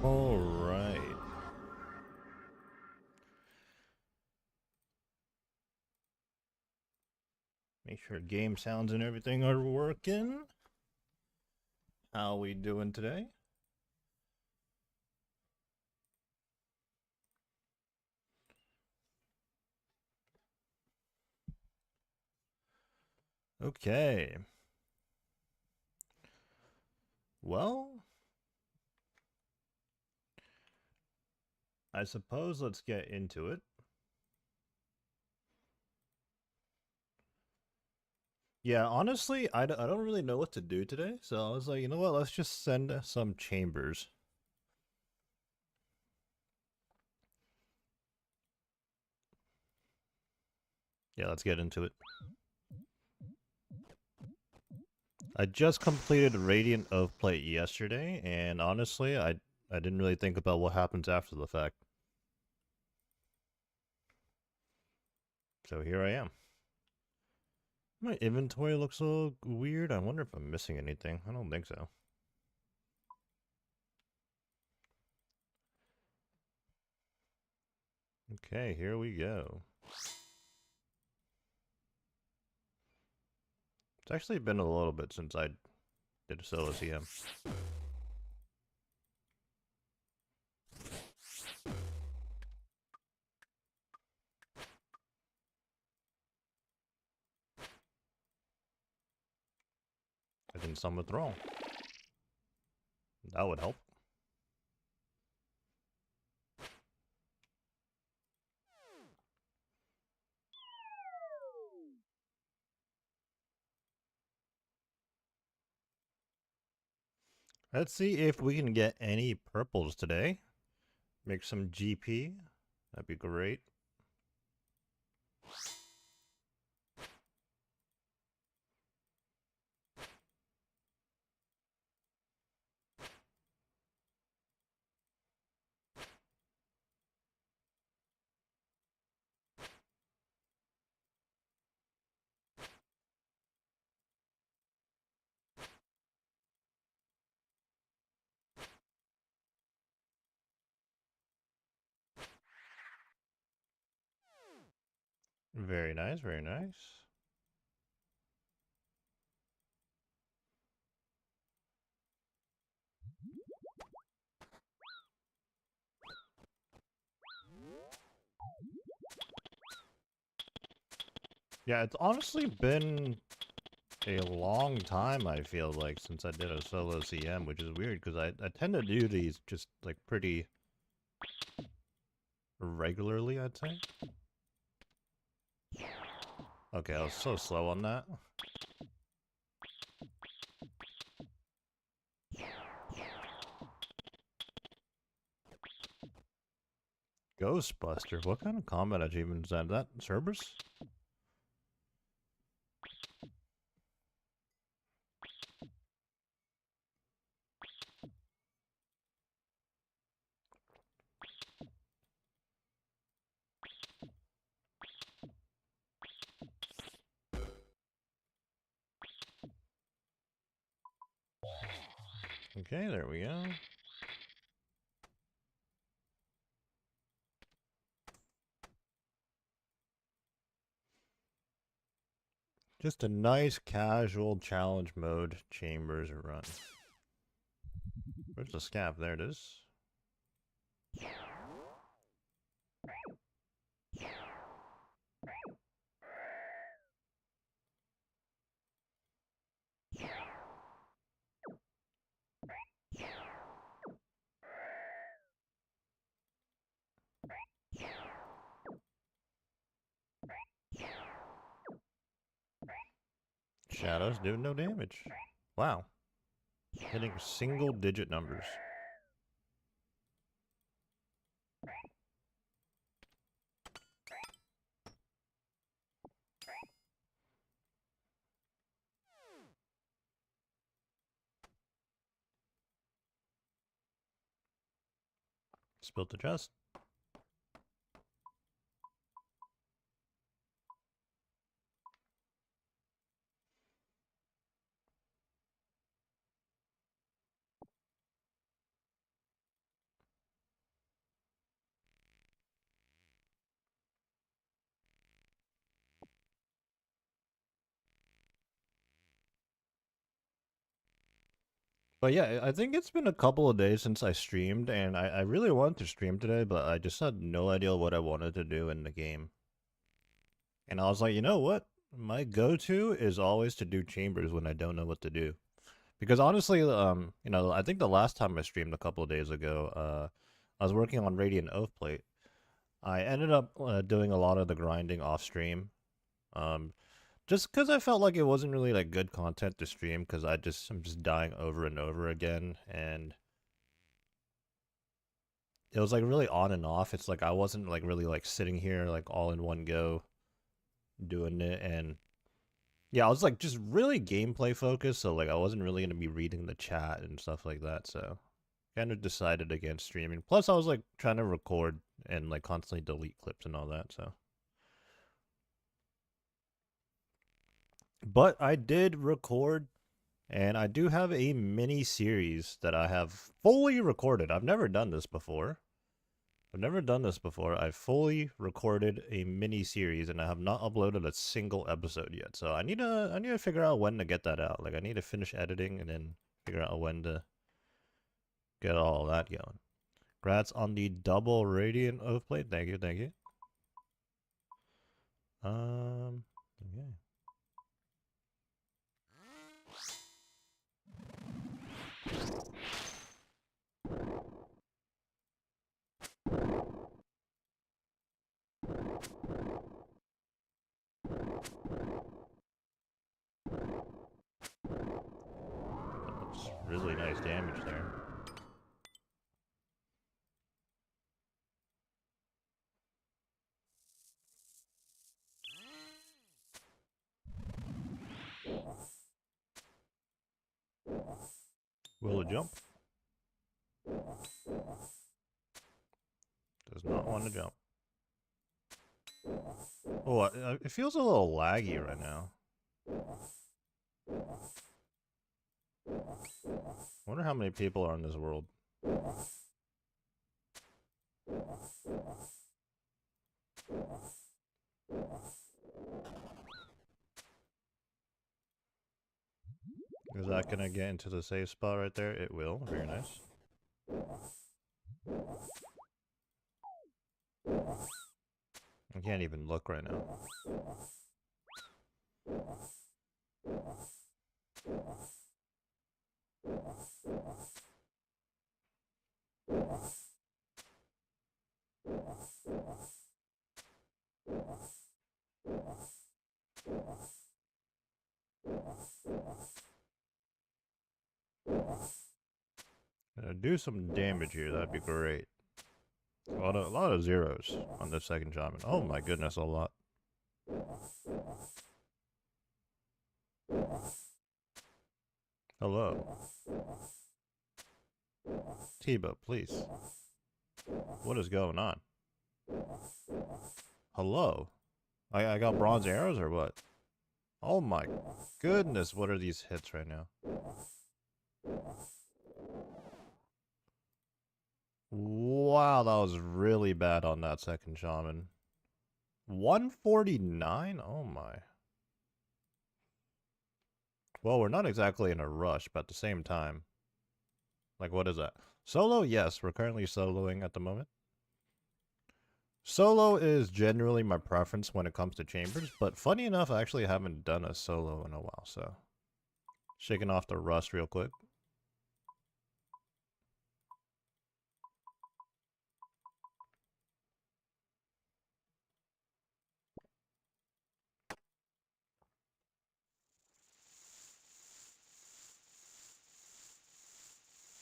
All right. Make sure game sounds and everything are working. How we doing today? Okay. Well, I suppose let's get into it. Yeah, honestly, I don't really know what to do today, so I was like, you know what, let's just send some chambers. Yeah, let's get into it. I just completed Radiant of Plate yesterday, and honestly, I didn't really think about what happens after the fact. So here I am. My inventory looks a little weird. I wonder if I'm missing anything. I don't think so. Okay, here we go. It's actually been a little bit since I did a SOLOS EM. I think some withdrawal. That would help. Let's see if we can get any purples today. Make some GP. That'd be great. Very nice, very nice. Yeah, it's honestly been a long time, I feel like, since I did a solo CM, which is weird because I tend to do these just like pretty regularly, I'd say. Okay, I was so slow on that. Ghostbuster? What kind of combat achievement is that? Is that Cerberus? Okay, there we go. Just a nice casual challenge mode chambers run. Where's the scav? There it is. Shadows do no damage. Wow. Hitting single digit numbers. Spilt the chest. But yeah, I think it's been a couple of days since I streamed, and I really wanted to stream today, but I just had no idea what I wanted to do in the game. And I was like, you know what? My go-to is always to do chambers when I don't know what to do. Because honestly, I think the last time I streamed a couple of days ago, I was working on Radiant Oath Plate. I ended up doing a lot of the grinding off stream. Um, just because I felt like it wasn't really like good content to stream because I'm just dying over and over again, and it was like really on and off. It's like I wasn't like really like sitting here like all in one go doing it, and yeah, I was like just really gameplay focused, so like I wasn't really gonna be reading the chat and stuff like that, so kind of decided against streaming. Plus I was like trying to record and like constantly delete clips and all that, so. But I did record, and I do have a mini series that I have fully recorded. I've never done this before. I've fully recorded a mini series, and I have not uploaded a single episode yet. So I need to figure out when to get that out. Like I need to finish editing and then figure out when to get all that going. Congrats on the double Radiant Oath Plate. Thank you, thank you. Okay. That's really nice damage there. Will it jump? Does not want to jump. Oh, it feels a little laggy right now. Wonder how many people are in this world. Is that gonna get into the safe spot right there? It will. Very nice. I can't even look right now. Do some damage here. That'd be great. A lot of zeros on the second shaman. Oh my goodness, a lot. Hello. Tiba, please. What is going on? Hello. I got bronze arrows or what? Oh my goodness, what are these hits right now? Wow, that was really bad on that second shaman. 149? Oh my. Well, we're not exactly in a rush, but at the same time. Like, what is that? Solo? Yes, we're currently soloing at the moment. Solo is generally my preference when it comes to chambers, but funny enough, I actually haven't done a solo in a while, so. Shaking off the rust real quick.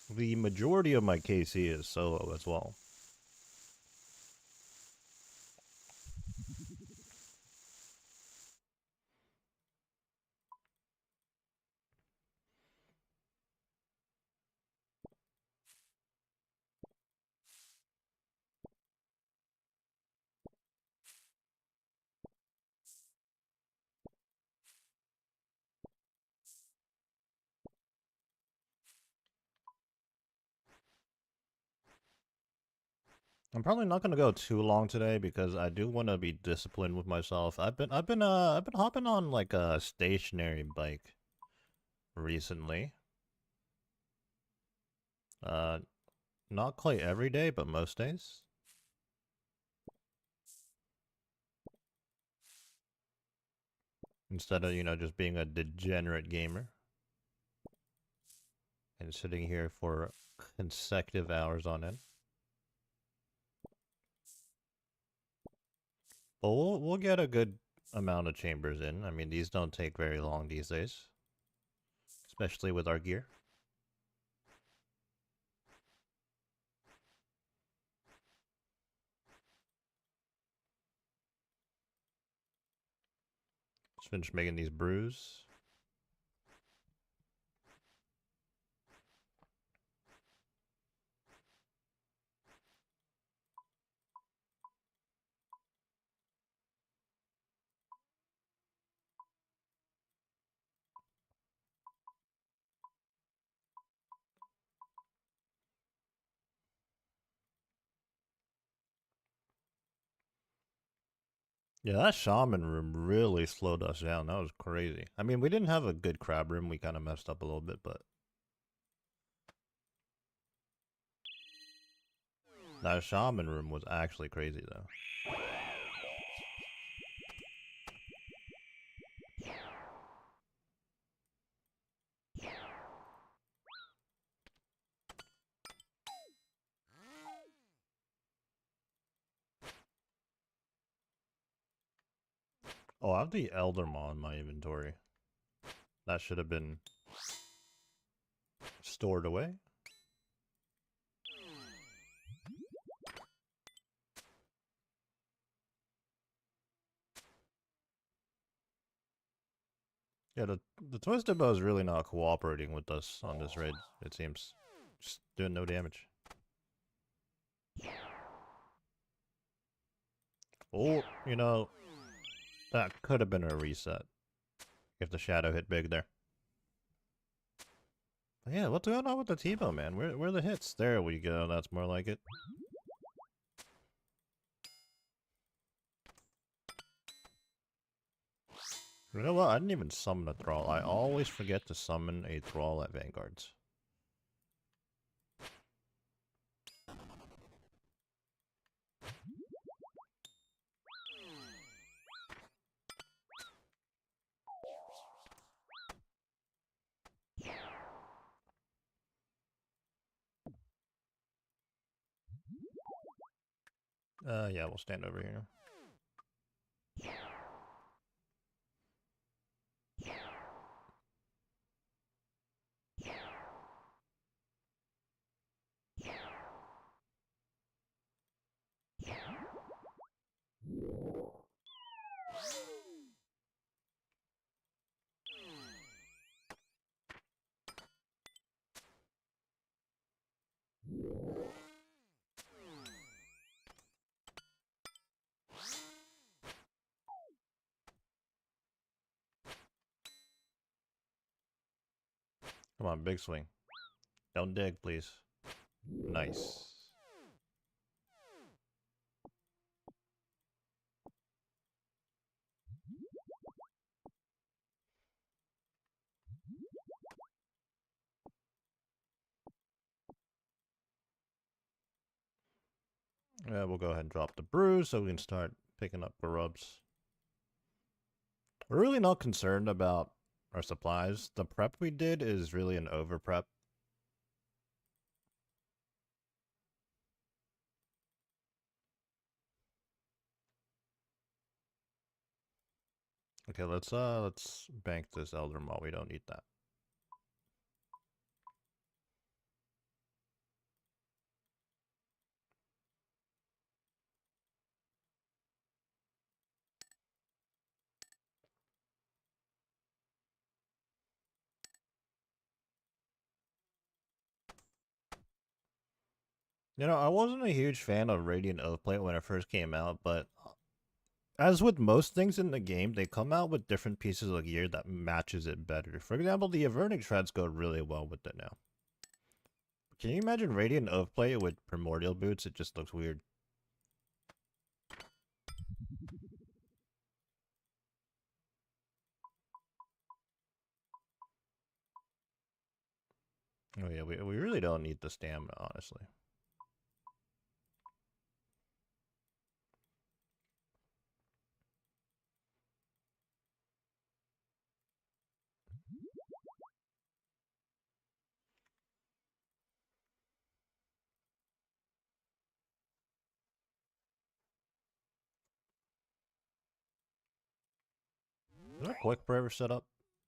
The majority of my KC is solo as well. I'm probably not gonna go too long today because I do want to be disciplined with myself. I've been hopping on like a stationary bike recently. Not quite every day, but most days. Instead of, you know, just being a degenerate gamer and sitting here for consecutive hours on end. But we'll get a good amount of chambers in. I mean, these don't take very long these days, especially with our gear. Just finished making these brews. Yeah, that shaman room really slowed us down. That was crazy. I mean, we didn't have a good crab room. We kind of messed up a little bit, but that shaman room was actually crazy, though. Oh, I have the Elder Maw in my inventory. That should have been stored away. Yeah, the Twisted Bow is really not cooperating with us on this raid, it seems. Just doing no damage. Oh, you know, that could have been a reset if the shadow hit big there. But yeah, what's going on with the T-Bow, man? Where are the hits? There we go, that's more like it. You know what? I didn't even summon a Thrall. I always forget to summon a Thrall at Vanguards. Yeah, we'll stand over here. Come on, big swing. Don't dig, please. Nice. Yeah, we'll go ahead and drop the brew so we can start picking up grubs. We're really not concerned about our supplies. The prep we did is really an over prep. Okay, let's bank this Elder Maw. We don't need that. You know, I wasn't a huge fan of Radiant Oathplate when it first came out, but as with most things in the game, they come out with different pieces of gear that matches it better. For example, the Avernic Shreds go really well with it now. Can you imagine Radiant Oathplate with Primordial Boots? It just looks weird. Oh yeah, we really don't need the stamina, honestly. Is our quick prayer set up?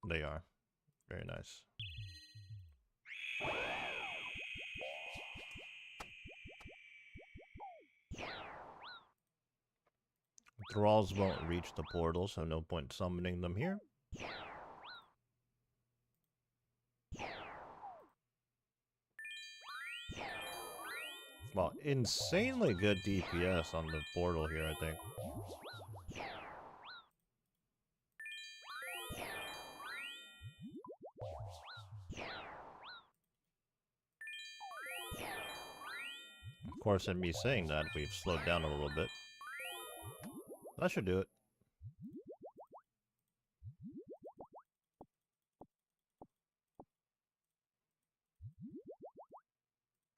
They are. Very nice. Thralls won't reach the portal, so no point summoning them here. Well, insanely good DPS on the portal here, I think. Of course, in me saying that, we've slowed down a little bit. That should do it.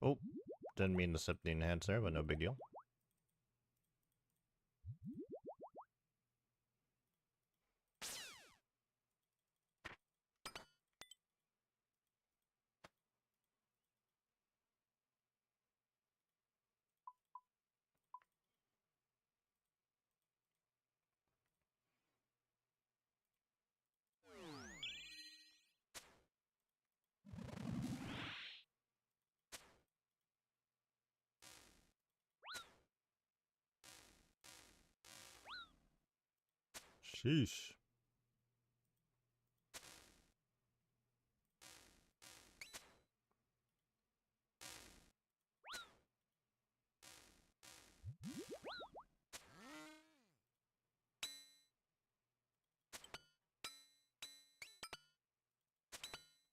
Oh, didn't mean to sip the enhance there, but no big deal. Sheesh.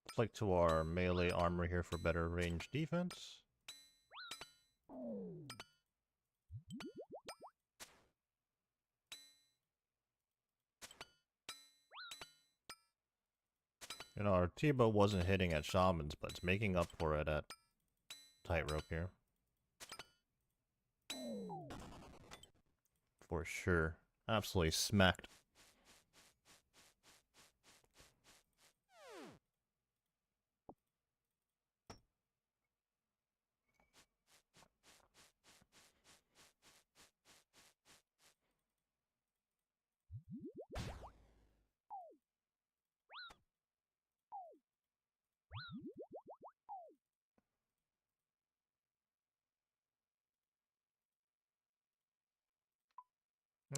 Flick to our melee armor here for better range defense. You know, our T-bow wasn't hitting at shamans, but it's making up for it at tightrope here. For sure. Absolutely smacked.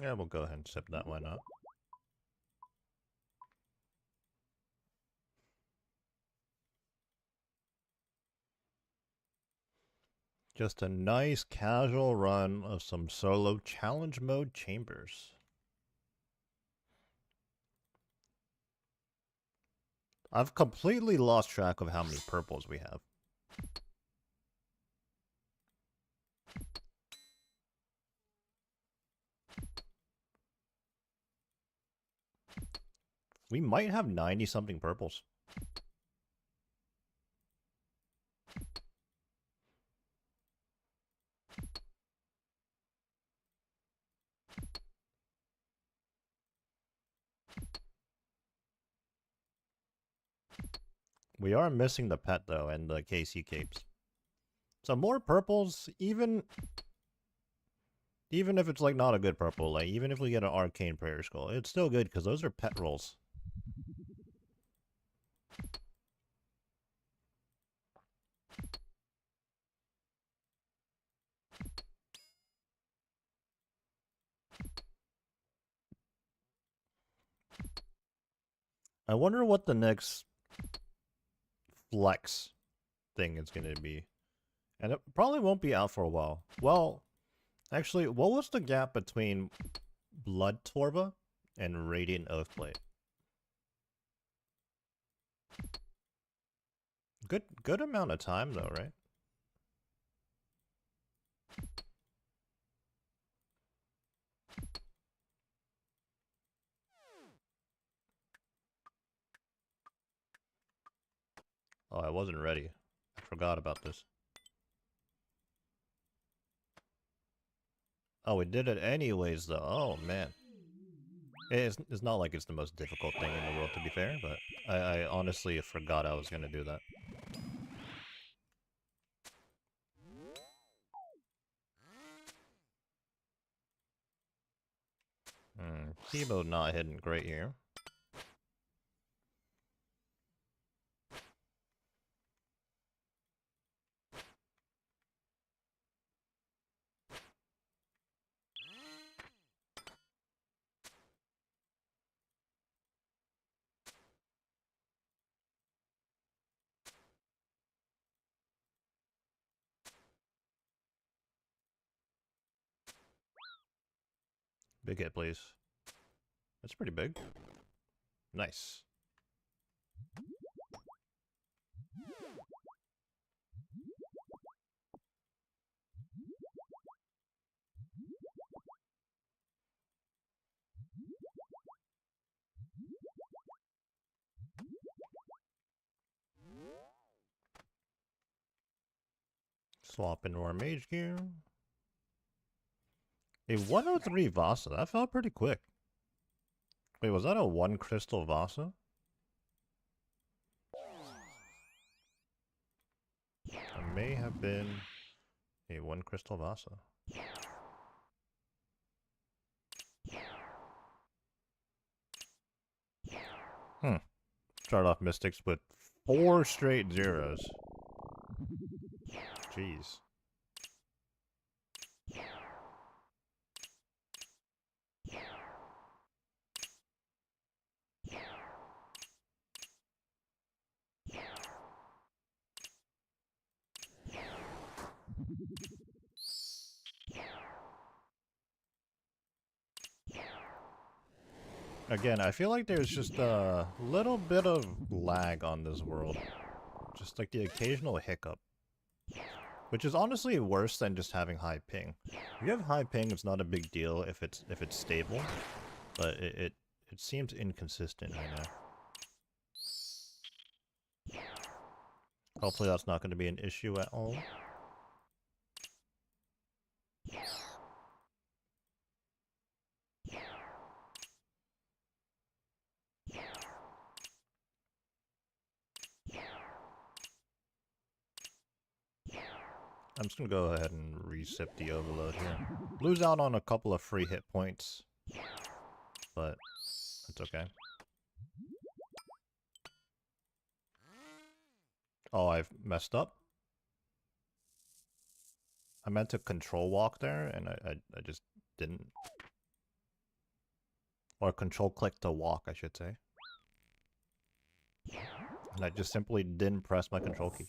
Yeah, we'll go ahead and sip that, why not? Just a nice casual run of some solo challenge mode chambers. I've completely lost track of how many purples we have. We might have 90-something purples. We are missing the pet, though, and the KC capes. So more purples, even if it's, like, not a good purple, like, even if we get an Arcane Prayer Skull, it's still good, because those are pet rolls. I wonder what the next flex thing is going to be. And it probably won't be out for a while. Well, actually, what was the gap between Blood Torva and Radiant Oathblade? Good amount of time, though, right? Oh, I wasn't ready. forgot about this. Oh, we did it anyways, though. Oh, man. It's not like it's the most difficult thing in the world, to be fair, but I honestly forgot I was gonna do that. Keyboard not hitting great here. Big hit, please. That's pretty big. Nice. Swap into our mage gear. A 103 Vasa. That felt pretty quick. Wait, was that a 1 crystal Vasa? It may have been a 1 crystal Vasa. Start off Mystics with 4 straight zeros. Jeez. Again, I feel like there's just a little bit of lag on this world. Just like the occasional hiccup. Which is honestly worse than just having high ping. If you have high ping, it's not a big deal if it's stable. But it seems inconsistent right now. Hopefully that's not going to be an issue at all. I'm just gonna go ahead and reset the overload here. Blue's out on a couple of free hit points, but it's okay. Oh, I've messed up. I meant to control walk there, and I just didn't. Or control click to walk, I should say. And I just simply didn't press my control key.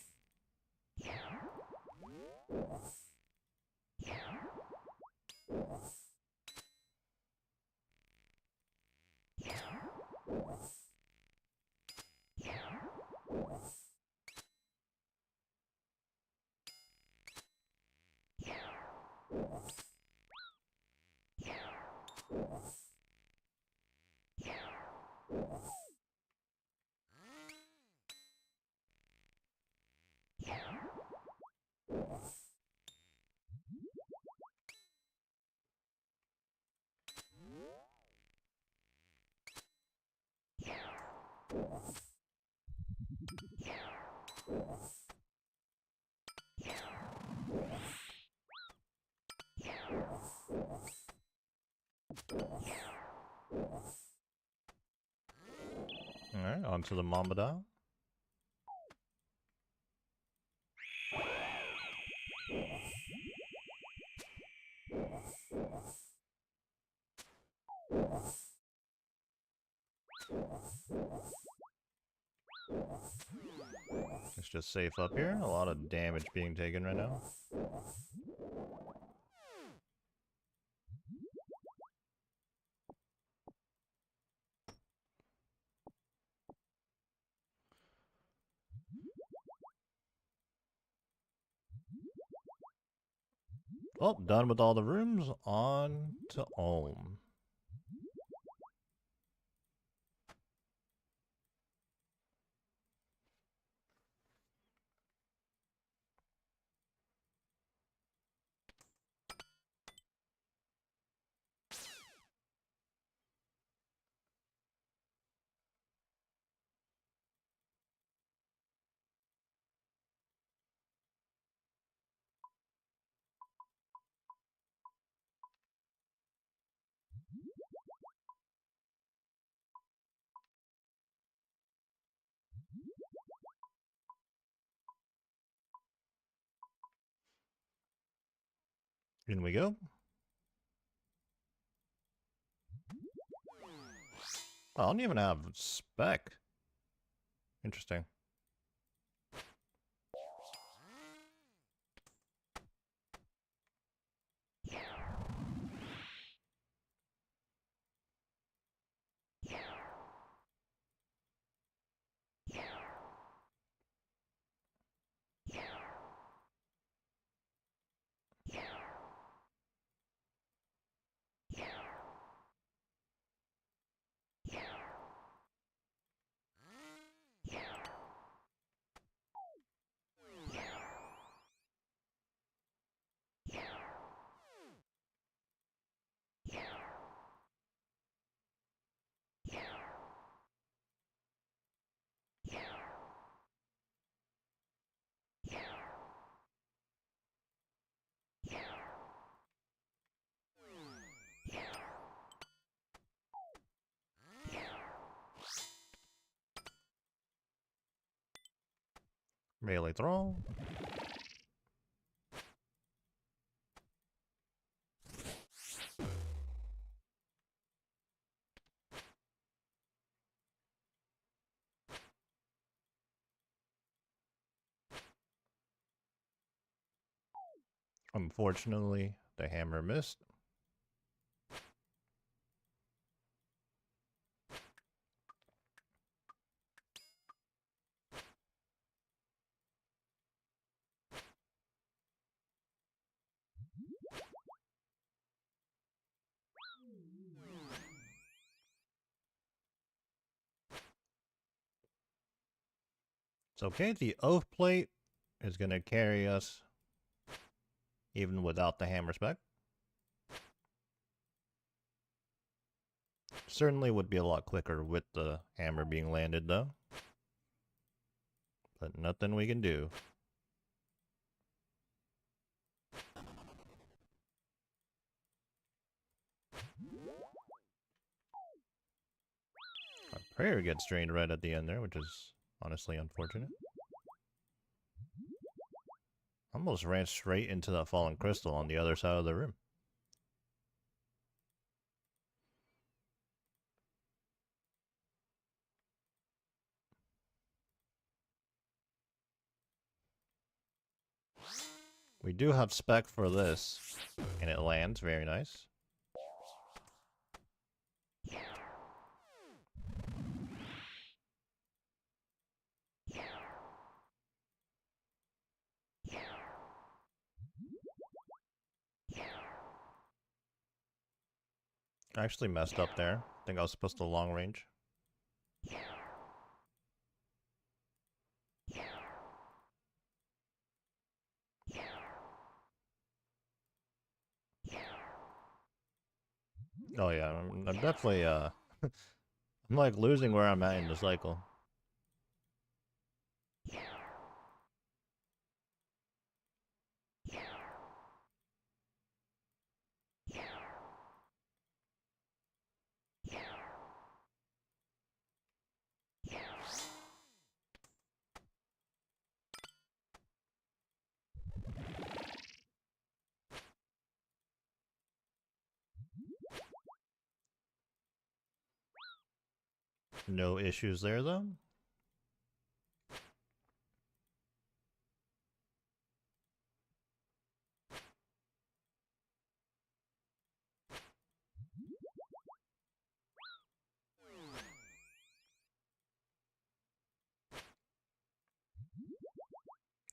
Alright, on to the Mamba dial. It's just safe up here. A lot of damage being taken right now. Well, done with all the rooms. On to Ulm. In we go. Oh, I don't even have spec. Interesting. Melee throw. Unfortunately, the hammer missed. It's okay, the oath plate is going to carry us even without the hammer spec. Certainly would be a lot quicker with the hammer being landed though. But nothing we can do. Our prayer gets drained right at the end there, which is honestly unfortunate. Almost ran straight into that fallen crystal on the other side of the room. We do have spec for this, and it lands, very nice. I actually messed up there. I think I was supposed to long range. Oh yeah, I'm definitely I'm like losing where I'm at in the cycle. No issues there though.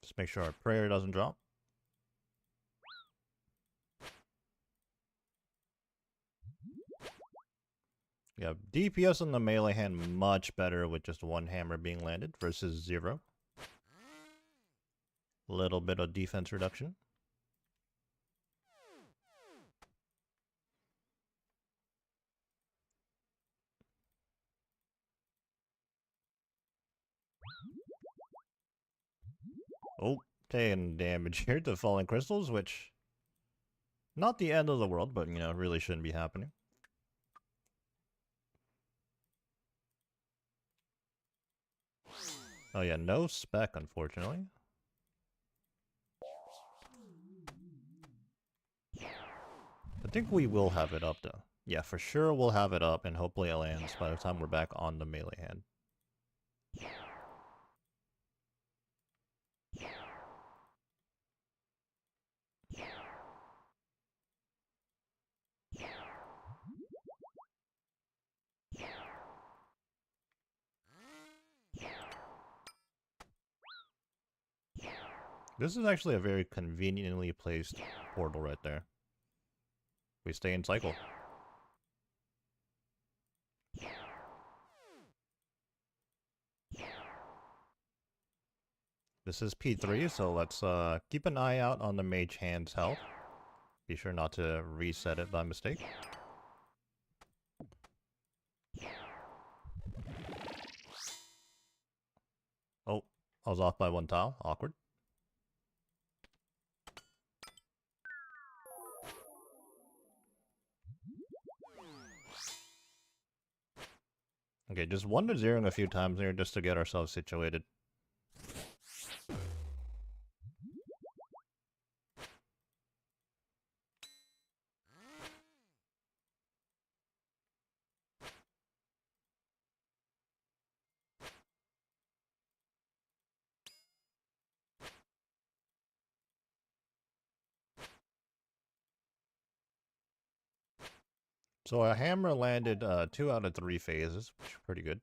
Just make sure our prayer doesn't drop. Yeah, DPS on the melee hand much better with just one hammer being landed versus 0. Little bit of defense reduction. Oh, taking damage here to falling crystals, which not the end of the world, but you know, really shouldn't be happening. Oh yeah, no spec, unfortunately. I think we will have it up though. Yeah, for sure we'll have it up and hopefully it lands by the time we're back on the melee hand. This is actually a very conveniently placed portal right there. We stay in cycle. This is P3, so let's keep an eye out on the mage hand's health. Be sure not to reset it by mistake. Oh, I was off by 1 tile. Awkward. Okay, just 1 to 0 a few times here just to get ourselves situated. So a hammer landed 2 out of 3 phases, which is pretty good.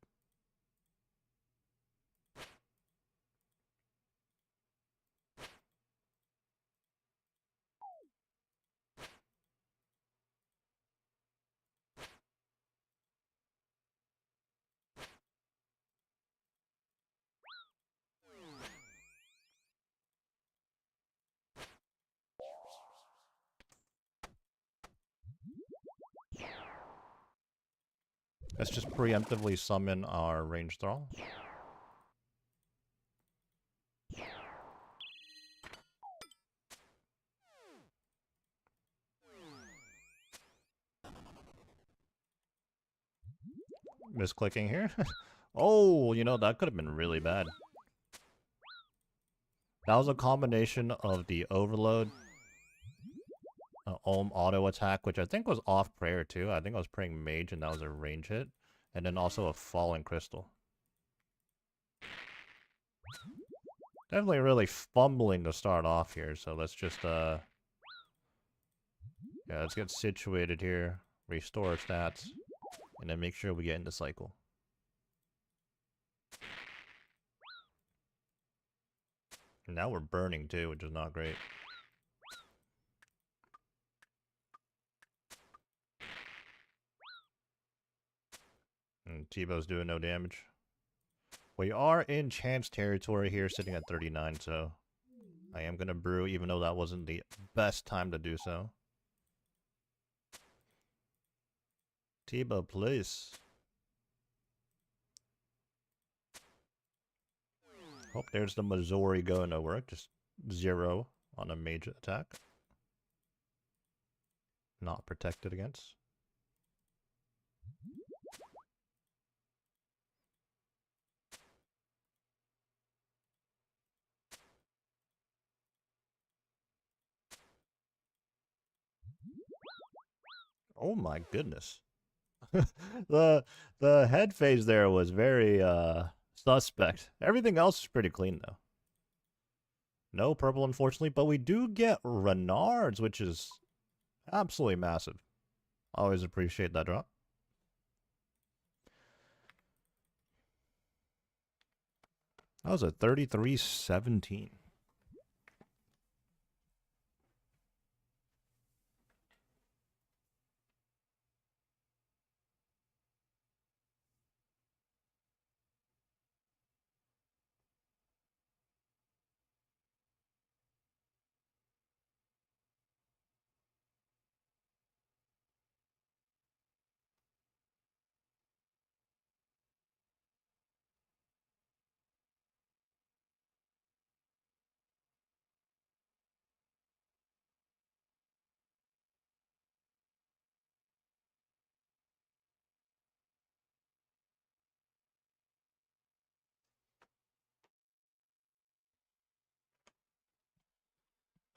Let's just preemptively summon our range thrall. Misclicking here. Oh, you know, that could have been really bad. That was a combination of the overload, Ohm auto attack, which I think was off prayer too. I think I was praying mage and that was a range hit. And then also a falling crystal. Definitely really fumbling to start off here, so let's just, yeah, let's get situated here, restore our stats, and then make sure we get into cycle. And now we're burning too, which is not great. And T-Bow's doing no damage. We are in chance territory here, sitting at 39, so I am going to brew, even though that wasn't the best time to do so. T-Bow, please. Oh, there's the Missouri going to work. Just 0 on a mage attack. Not protected against. Oh my goodness. the head phase there was very suspect. Everything else is pretty clean though. No purple unfortunately, but we do get Renards, which is absolutely massive. Always appreciate that drop. That was a 33-17.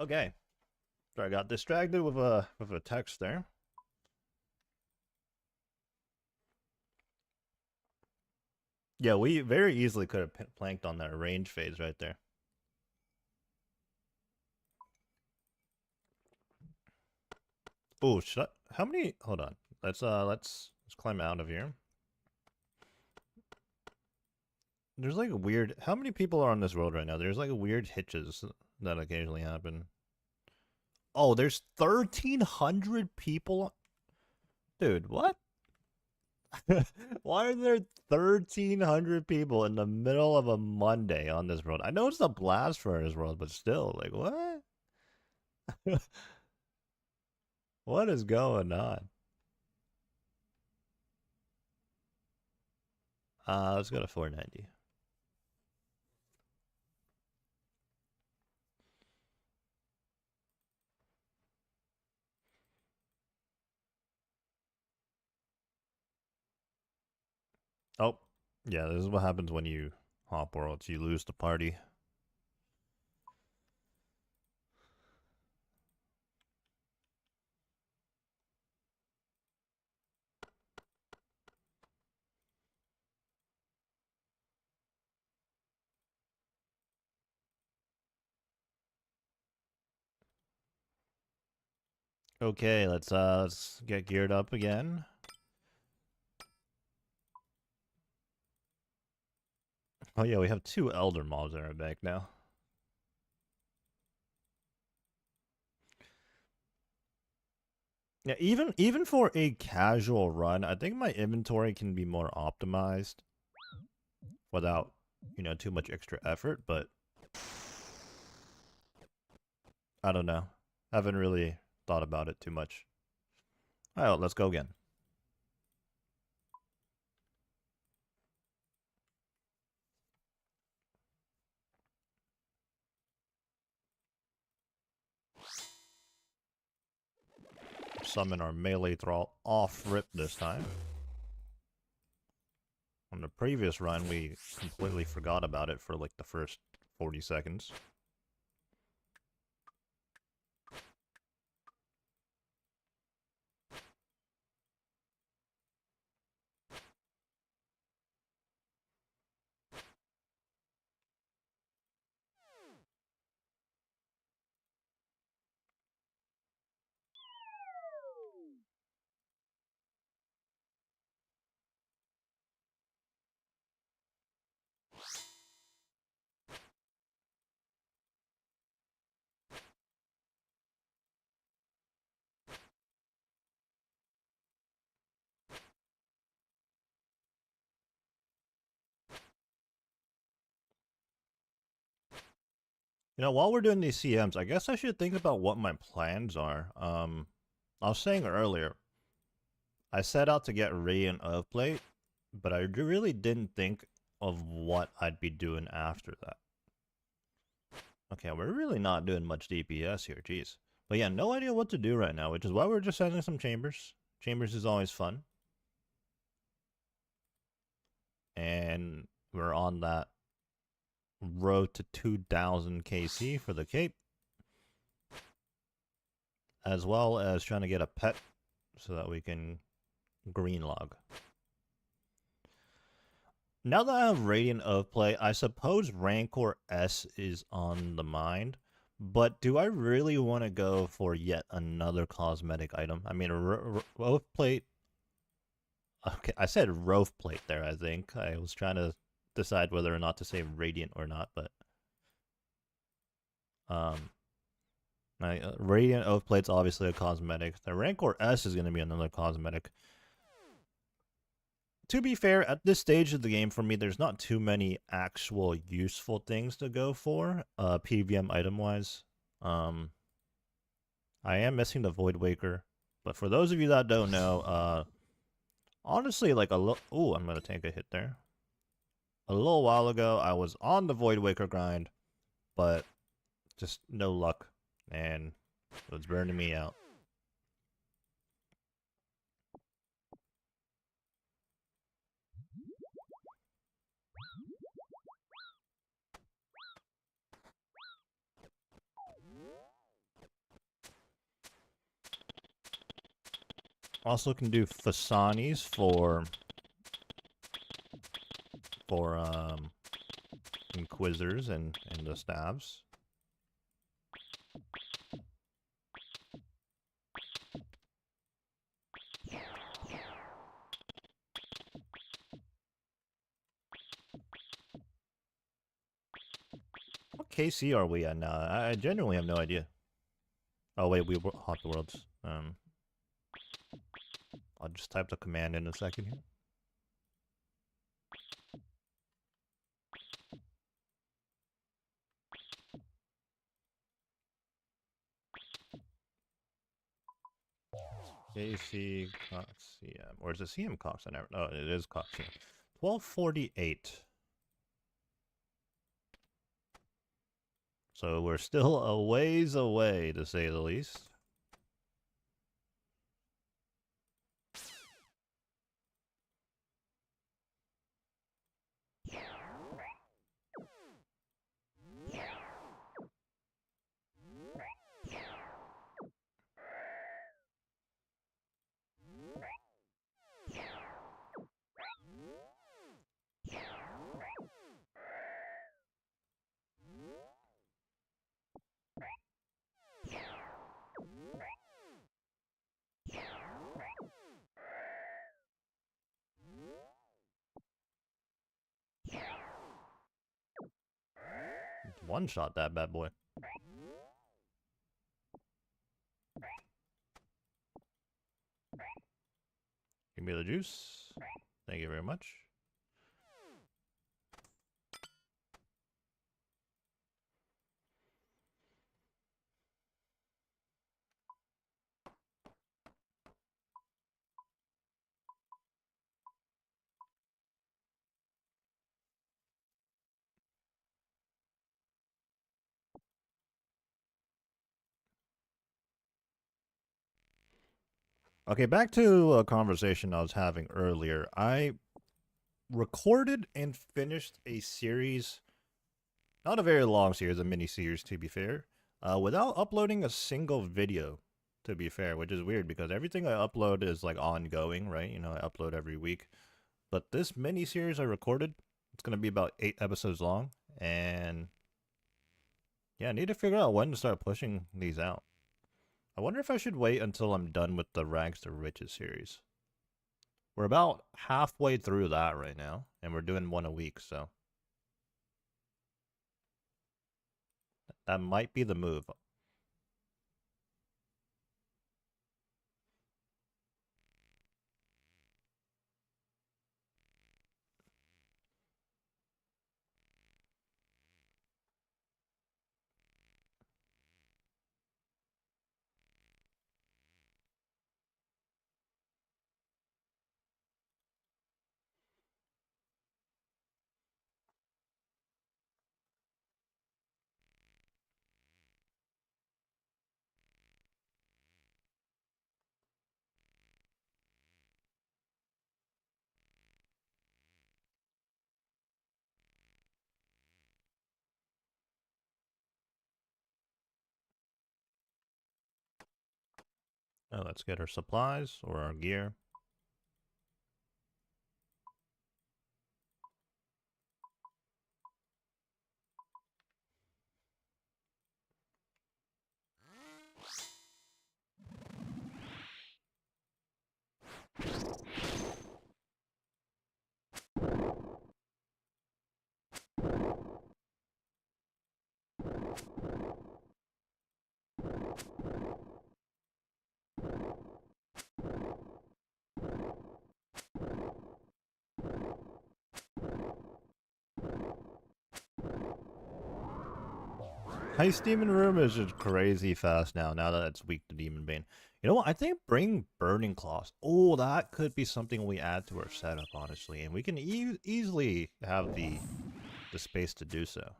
Okay. Sorry, I got distracted with a text there. Yeah, we very easily could have planked on that range phase right there. Oh, should I, how many? Hold on. Let's climb out of here. There's like a weird. How many people are on this world right now? There's like weird hitches that occasionally happen. Oh, there's 1,300 people. Dude, what? Why are there 1,300 people in the middle of a Monday on this world? I know it's the blast furnace world, but still, like, what? What is going on? Let's go to 490. Oh, yeah, this is what happens when you hop worlds. You lose the party. Okay, let's get geared up again. Oh yeah, we have 2 elder mobs in our bank now. Yeah, even for a casual run, I think my inventory can be more optimized without, too much extra effort, but I don't know. Haven't really thought about it too much. All right, let's go again. Summon our melee thrall off rip this time. On the previous run, we completely forgot about it for like the first 40 seconds. While we're doing these CMs, I guess I should think about what my plans are. I was saying earlier, I set out to get Radiant Earthplate, but I really didn't think of what I'd be doing after that. Okay, we're really not doing much DPS here, jeez. But yeah, no idea what to do right now, which is why we're just sending some chambers. Chambers is always fun. And we're on that road to 2,000 KC for the cape. As well as trying to get a pet so that we can green log. Now that I have Radiant Earthplate, I suppose Rancor S is on the mind. But do I really want to go for yet another cosmetic item? I mean, Earthplate. Okay, I said Rothplate there, I think. I was trying to decide whether or not to say Radiant or not, but Radiant Oathplate's obviously a cosmetic. The Rancor S is going to be another cosmetic. To be fair, at this stage of the game, for me, there's not too many actual useful things to go for, PVM item-wise. I am missing the Void Waker, but for those of you that don't know, honestly, like ooh, I'm going to take a hit there. A little while ago, I was on the Void Waker grind, but just no luck, and it was burning me out. Also can do Fasanis for Inquisitors and the staves. What KC are we at now? I genuinely have no idea. Oh wait, we hot the worlds. I'll just type the command in a second here. KC Cox CM. Or is it CM Cox? I never. Oh, it is Cox CM. 1248. So we're still a ways away, to say the least. One shot that bad boy. Give me the juice. Thank you very much. Okay, back to a conversation I was having earlier. I recorded and finished a series, not a very long series, a mini series to be fair, without uploading a single video, to be fair, which is weird because everything I upload is like ongoing, right? You know, I upload every week. But this mini series I recorded, it's going to be about 8 episodes long, and yeah, I need to figure out when to start pushing these out. I wonder if I should wait until I'm done with the Rags to Riches series. We're about halfway through that right now, and we're doing one a week, so that might be the move. Now let's get our supplies or our gear. Heist Demon Room is just crazy fast now that it's weak to Demon Bane. You know what? I think bring Burning Claws. Oh, that could be something we add to our setup, honestly. And we can easily have the space to do so.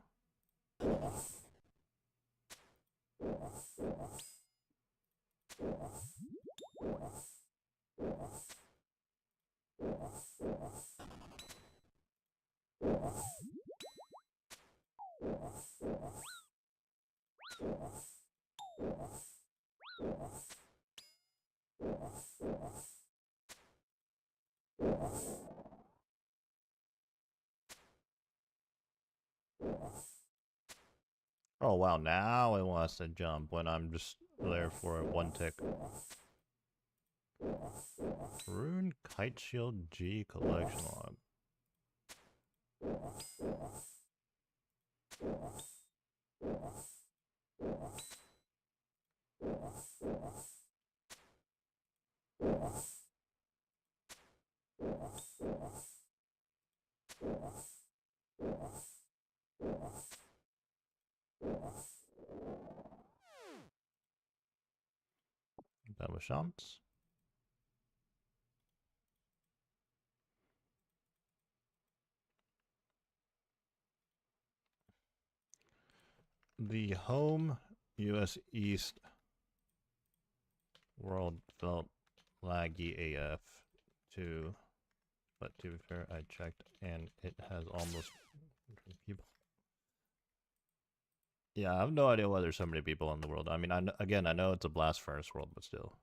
Oh wow, now it wants to jump when I'm just there for one tick. Rune Kite Shield G collection log. That was Shams. The home US East world felt laggy AF too, but to be fair, I checked and it has almost people. Yeah, I have no idea why there's so many people in the world. I mean, again, I know it's a blast furnace world, but still.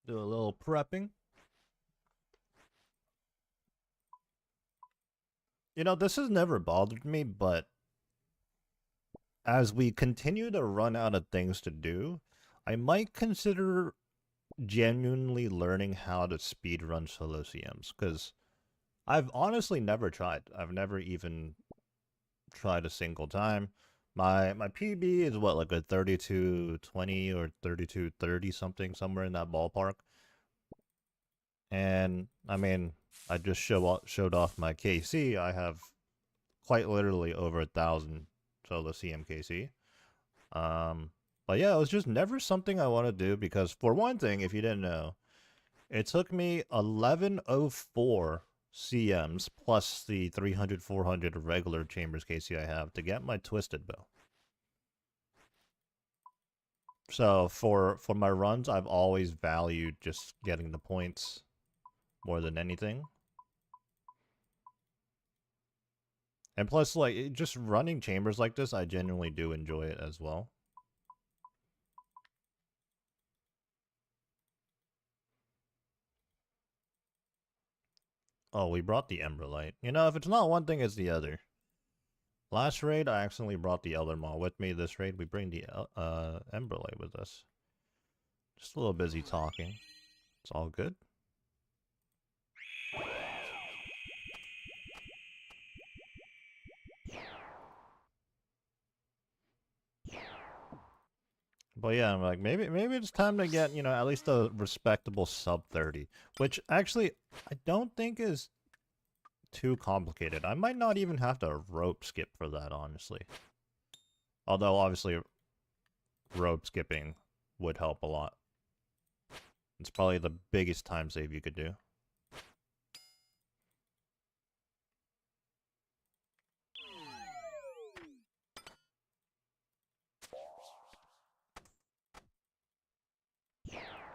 Do a little prepping. You know, this has never bothered me, but as we continue to run out of things to do, I might consider genuinely learning how to speedrun solo CMs, because I've honestly never tried. I've never even tried a single time. My PB is what, like a 3220 or 3230 something, somewhere in that ballpark. And I mean, I just showed off my KC. I have quite literally over 1,000 solo CMKC. But yeah, it was just never something I want to do because, for one thing, if you didn't know, it took me 1104 CMs plus the 300, 400 regular Chambers KC I have to get my Twisted Bow. So for my runs, I've always valued just getting the points more than anything. And plus, like, just running chambers like this, I genuinely do enjoy it as well. Oh, we brought the Ember Light. You know, if it's not one thing, it's the other. Last raid, I accidentally brought the Elder Maw with me. This raid, we bring the Ember Light with us. Just a little busy talking. It's all good. But yeah, I'm like, maybe it's time to get, you know, at least a respectable sub 30. Which, actually, I don't think is too complicated. I might not even have to rope skip for that, honestly. Although, obviously, rope skipping would help a lot. It's probably the biggest time save you could do.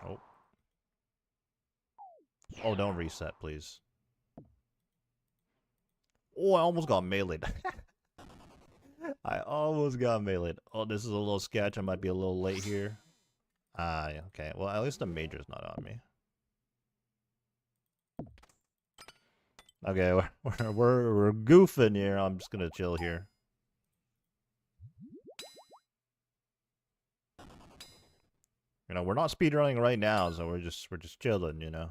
Oh. Oh, don't reset, please. Oh, I almost got meleeed. I almost got meleeed. Oh, this is a little sketch. I might be a little late here. Ah, okay. Well, at least the major's not on me. Okay, we're goofing here. I'm just gonna chill here. You know, we're not speedrunning right now, so we're just chilling, you know.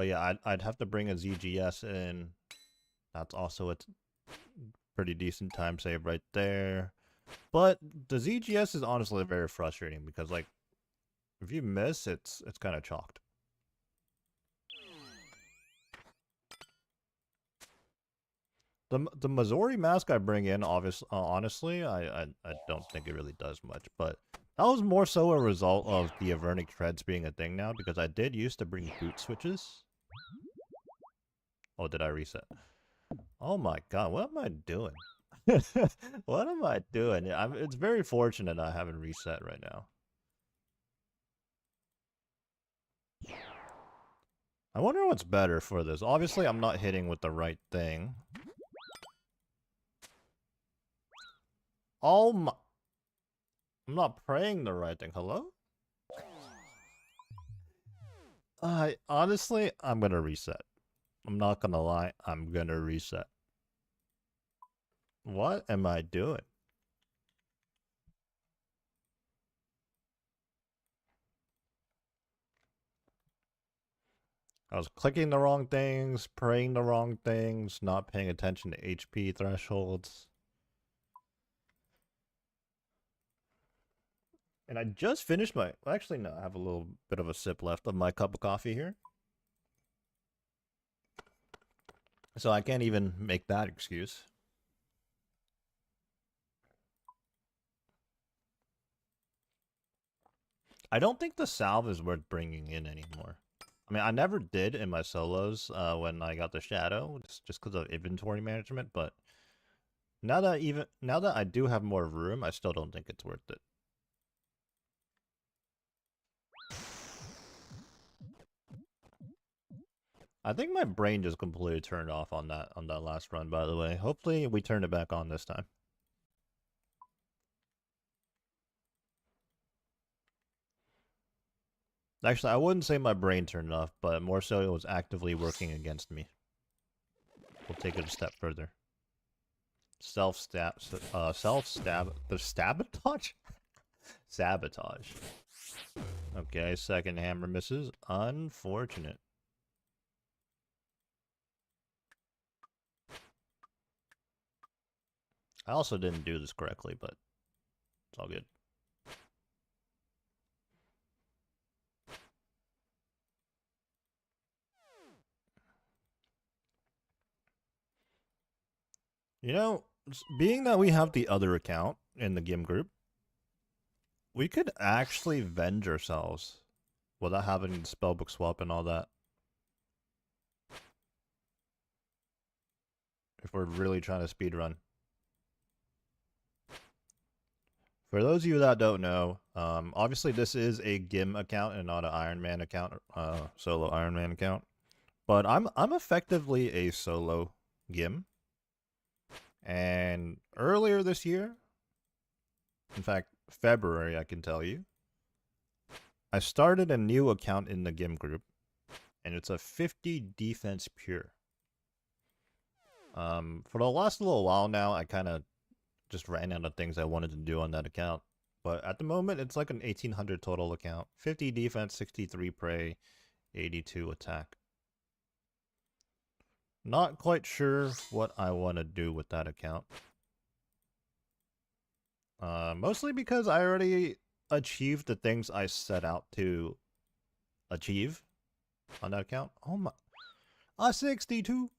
But yeah, I'd have to bring a ZGS in. That's also a pretty decent time save right there. But the ZGS is honestly very frustrating because, like, if you miss, it's kind of chalked. The Missouri mask I bring in, honestly, I don't think it really does much, but that was more so a result of the Avernic treads being a thing now, because I did used to bring boot switches. Oh, did I reset? Oh my god, what am I doing? What am I doing? It's very fortunate I haven't reset right now. I wonder what's better for this. Obviously, I'm not hitting with the right thing. Oh my... I'm not praying the right thing. Hello? Honestly, I'm gonna reset. I'm not gonna lie, I'm gonna reset. What am I doing? I was clicking the wrong things, praying the wrong things, not paying attention to HP thresholds. And I just finished my... Actually, no, I have a little bit of a sip left of my cup of coffee here. So I can't even make that excuse. I don't think the salve is worth bringing in anymore. I mean, I never did in my solos when I got the shadow, just because of inventory management. But now that I do have more room, I still don't think it's worth it. I think my brain just completely turned off on that last run. By the way, hopefully we turn it back on this time. Actually, I wouldn't say my brain turned off, but more so it was actively working against me. We'll take it a step further. Self-sabotage? Sabotage. Okay, second hammer misses. Unfortunate. I also didn't do this correctly, but it's all good. You know, being that we have the other account in the GIM group, we could actually venge ourselves without having the spellbook swap and all that. If we're really trying to speedrun. For those of you that don't know, obviously this is a GIM account and not an Iron Man account, solo Iron Man account. But I'm effectively a solo GIM. And earlier this year, in fact, February, I can tell you, I started a new account in the GIM group, and it's a 50 defense pure. For the last little while now, I kind of just ran out of things I wanted to do on that account. But at the moment, it's like an 1800 total account. 50 defense, 63 prey, 82 attack. Not quite sure what I want to do with that account. Mostly because I already achieved the things I set out to achieve on that account. Oh my... A 62!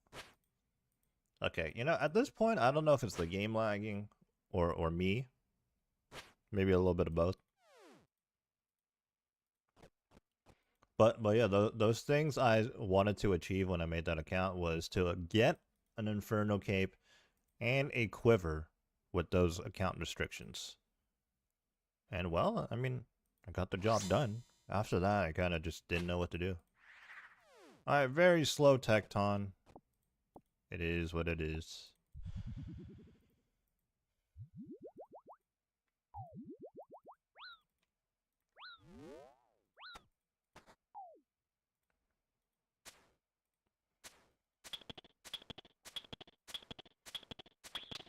Okay, you know, at this point, I don't know if it's the game lagging or me. Maybe a little bit of both. But yeah, those things I wanted to achieve when I made that account was to get an Inferno Cape and a Quiver with those account restrictions. And well, I mean, I got the job done. After that, I kind of just didn't know what to do. Alright, very slow Tecton. It is what it is.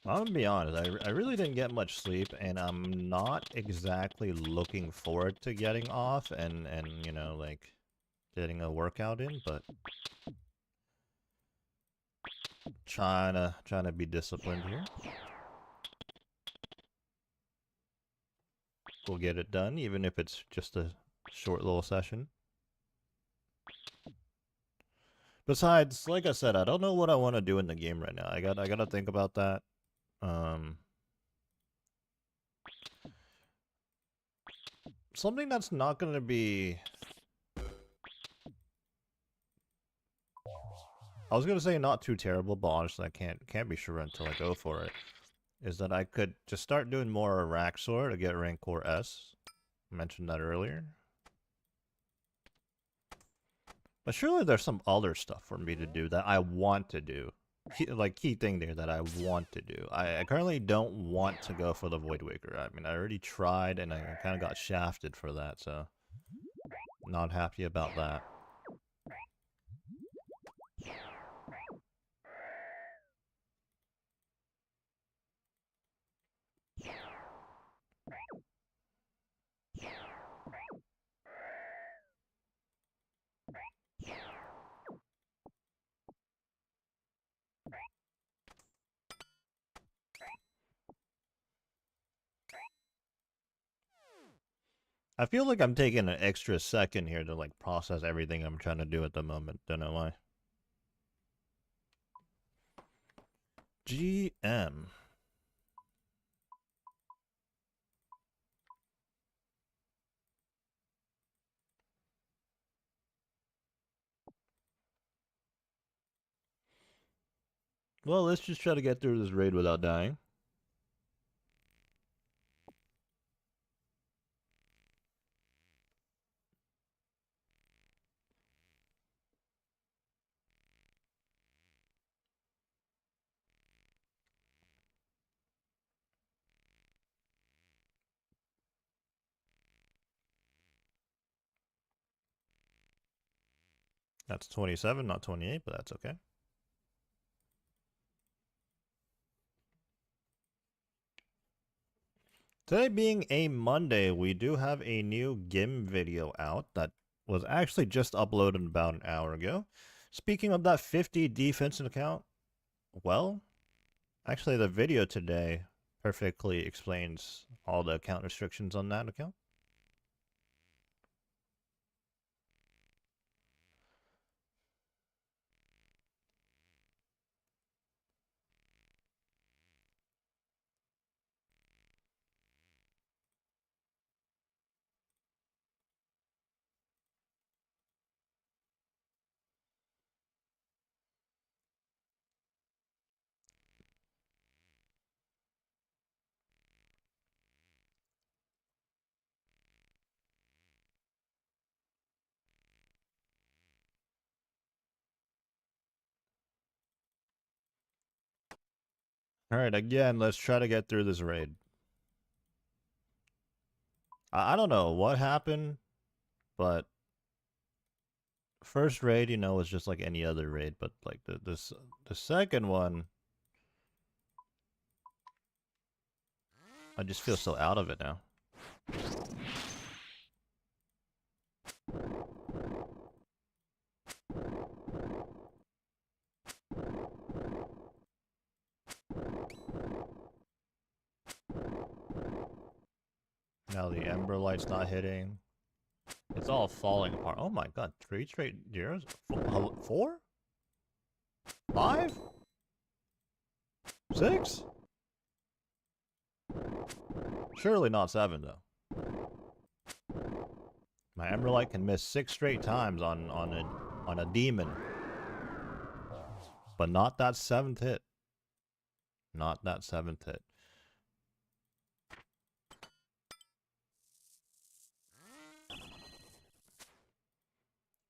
I'm gonna be honest, I really didn't get much sleep, and I'm not exactly looking forward to getting off and you know, like, getting a workout in, but trying to be disciplined here. We'll get it done, even if it's just a short little session. Besides, like I said, I don't know what I want to do in the game right now. I gotta think about that. Something that's not gonna be. I was gonna say not too terrible, but honestly, I can't be sure until I go for it. Is that I could just start doing more Raxor to get rank core S. I mentioned that earlier. But surely there's some other stuff for me to do that I want to do. Key thing there that I want to do. I currently don't want to go for the Void Waker. I mean, I already tried and I kind of got shafted for that, so not happy about that. I feel like I'm taking an extra second here to like process everything I'm trying to do at the moment. Don't know why. GM. Well, let's just try to get through this raid without dying. That's 27, not 28, but that's okay. Today being a Monday, we do have a new GIM video out that was actually just uploaded about an hour ago. Speaking of that 50 defensive account, well, actually the video today perfectly explains all the account restrictions on that account. Alright, again, let's try to get through this raid. I don't know what happened, but first raid, you know, was just like any other raid, but like the second one, I just feel so out of it now. Now the Ember Light's not hitting. It's all falling apart. Oh my god, 3 straight zeros? 4? 5? 6? Surely not 7 though. My Ember Light can miss 6 straight times on a demon. But not that 7th hit. Not that 7th hit.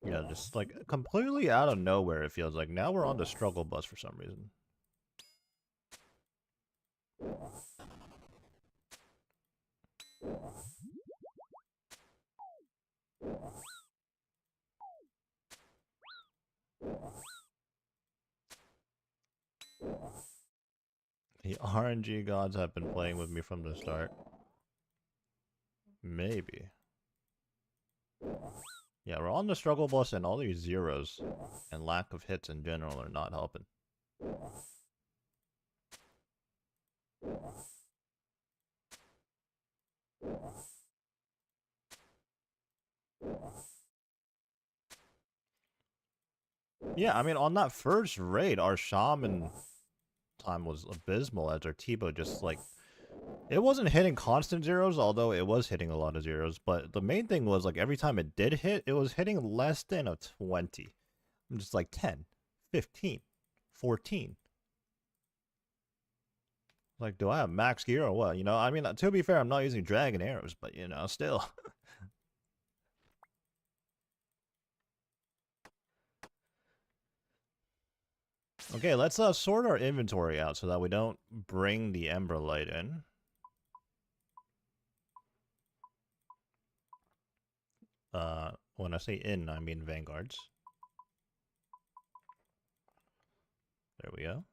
Yeah, just like completely out of nowhere it feels like. Now we're on the struggle bus for some reason. The RNG gods have been playing with me from the start. Maybe. Yeah, we're on the struggle bus and all these zeros and lack of hits in general are not helping. Yeah, I mean, on that first raid, our shaman time was abysmal as our T-bow just like... It wasn't hitting constant zeros, although it was hitting a lot of zeros, but the main thing was like every time it did hit, it was hitting less than a 20. I'm just like 10, 15, 14. Like, do I have max gear or what? You know, I mean, to be fair, I'm not using dragon arrows, but you know, still. Okay, let's sort our inventory out so that we don't bring the Ember Light in. When I say in, I mean Vanguards. There we go.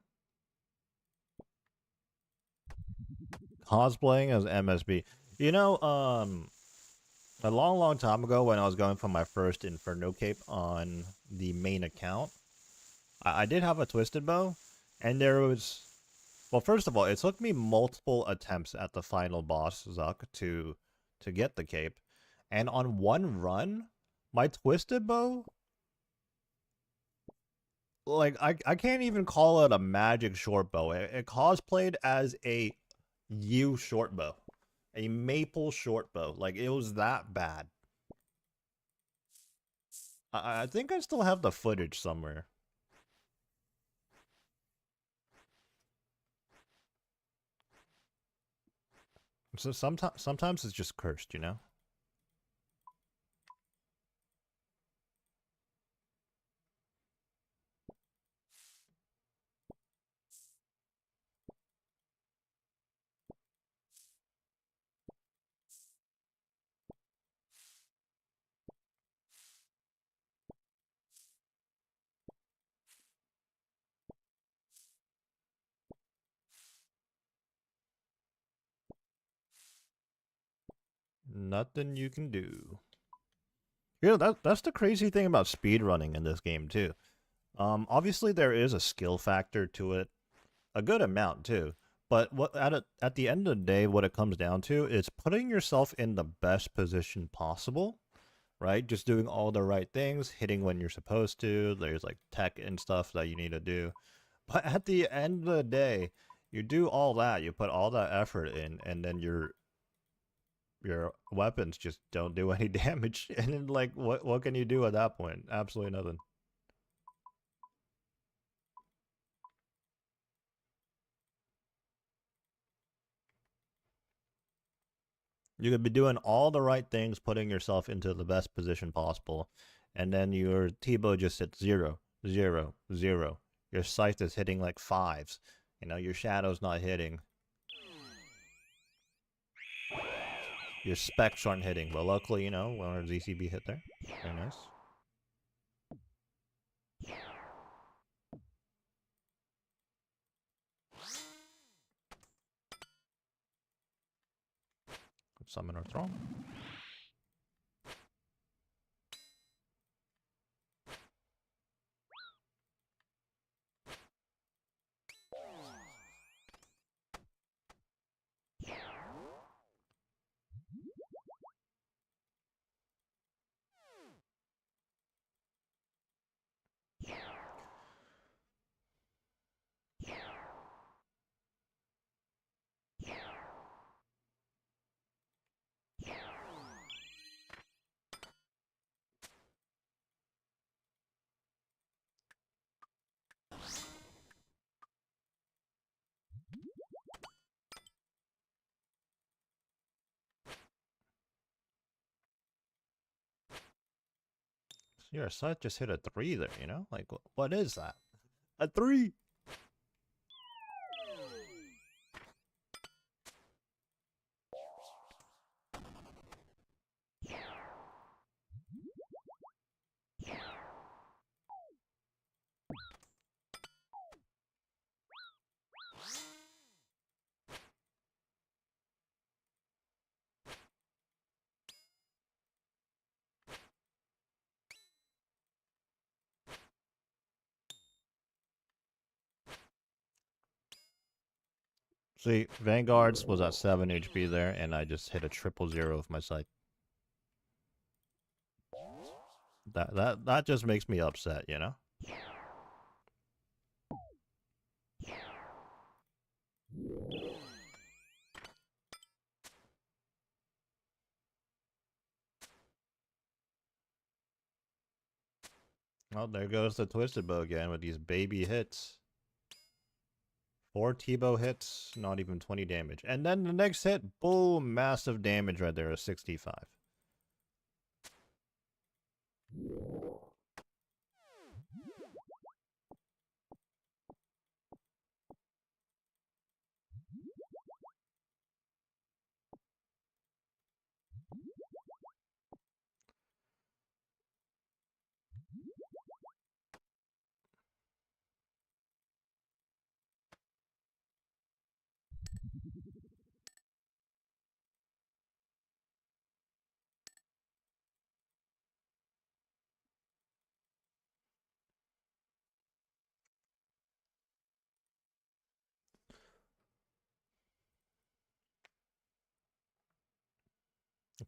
Cosplaying as MSB. You know, a long time ago when I was going for my first Inferno cape on the main account, I did have a twisted bow, and there was... Well, first of all, it took me multiple attempts at the final boss, Zuck, to get the cape. And on one run, my twisted bow... Like, I can't even call it a magic short bow. It cosplayed as a yew short bow. A maple short bow. Like, it was that bad. I think I still have the footage somewhere. So sometimes it's just cursed, you know? Nothing you can do. You know, that's the crazy thing about speedrunning in this game, too. Obviously there is a skill factor to it. A good amount, too. But what at the end of the day, what it comes down to is putting yourself in the best position possible, right? Just doing all the right things, hitting when you're supposed to. There's like tech and stuff that you need to do. But at the end of the day, you do all that, you put all that effort in, and then your weapons just don't do any damage. And then, like, what can you do at that point? Absolutely nothing. You could be doing all the right things, putting yourself into the best position possible, and then your T-bow just hits 0, 0, 0. Your scythe is hitting like 5s. You know, your shadow's not hitting. Your specs aren't hitting, but luckily, you know, our ZCB hit there. Very nice. Summon our thrall. Your scythe just hit a 3 there, you know? Like, what is that? A 3! See, Vanguard's was at 7 HP there, and I just hit a 000 with my sight. That just makes me upset, you know? Oh, there goes the Twisted Bow again with these baby hits. 4 T-bow hits, not even 20 damage. And then the next hit, boom, massive damage right there, a 65.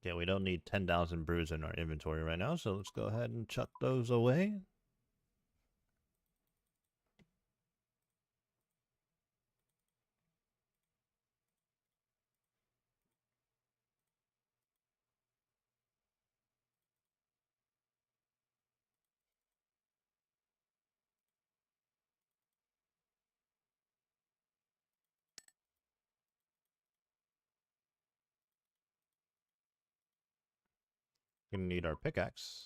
Okay, we don't need 10,000 brews in our inventory right now, so let's go ahead and chuck those away. Gonna need our pickaxe.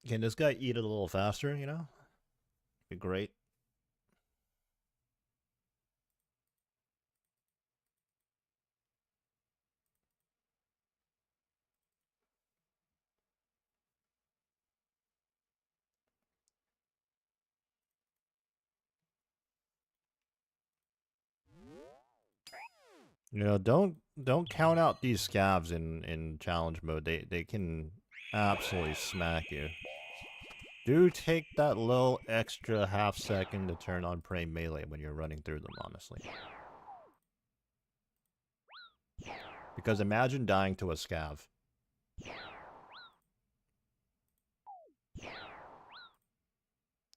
Can this guy eat it a little faster, you know? Be great. You know, don't count out these scavs in challenge mode. They can absolutely smack you. Do take that little extra half second to turn on prey melee when you're running through them, honestly. Because imagine dying to a scav.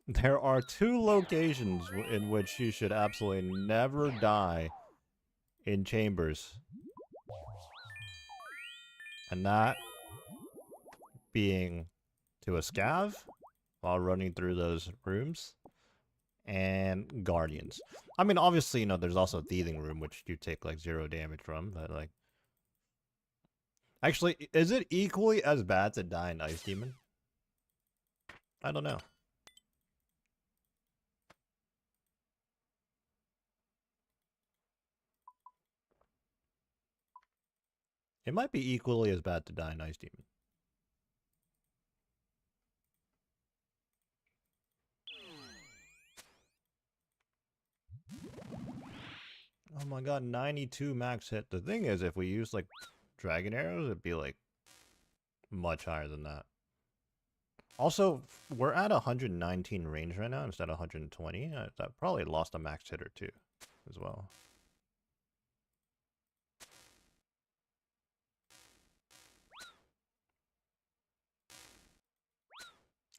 There are 2 locations in which you should absolutely never die in chambers. And that being to a scav while running through those rooms and guardians. I mean, obviously, you know, there's also thieving room, which you take like 0 damage from, but like... Actually, is it equally as bad to die in Ice Demon? I don't know. It might be equally as bad to die in Ice Demon. Oh my god, 92 max hit. The thing is, if we use like dragon arrows, it'd be like much higher than that. Also, we're at 119 range right now instead of 120. That probably lost a max hit or 2 as well.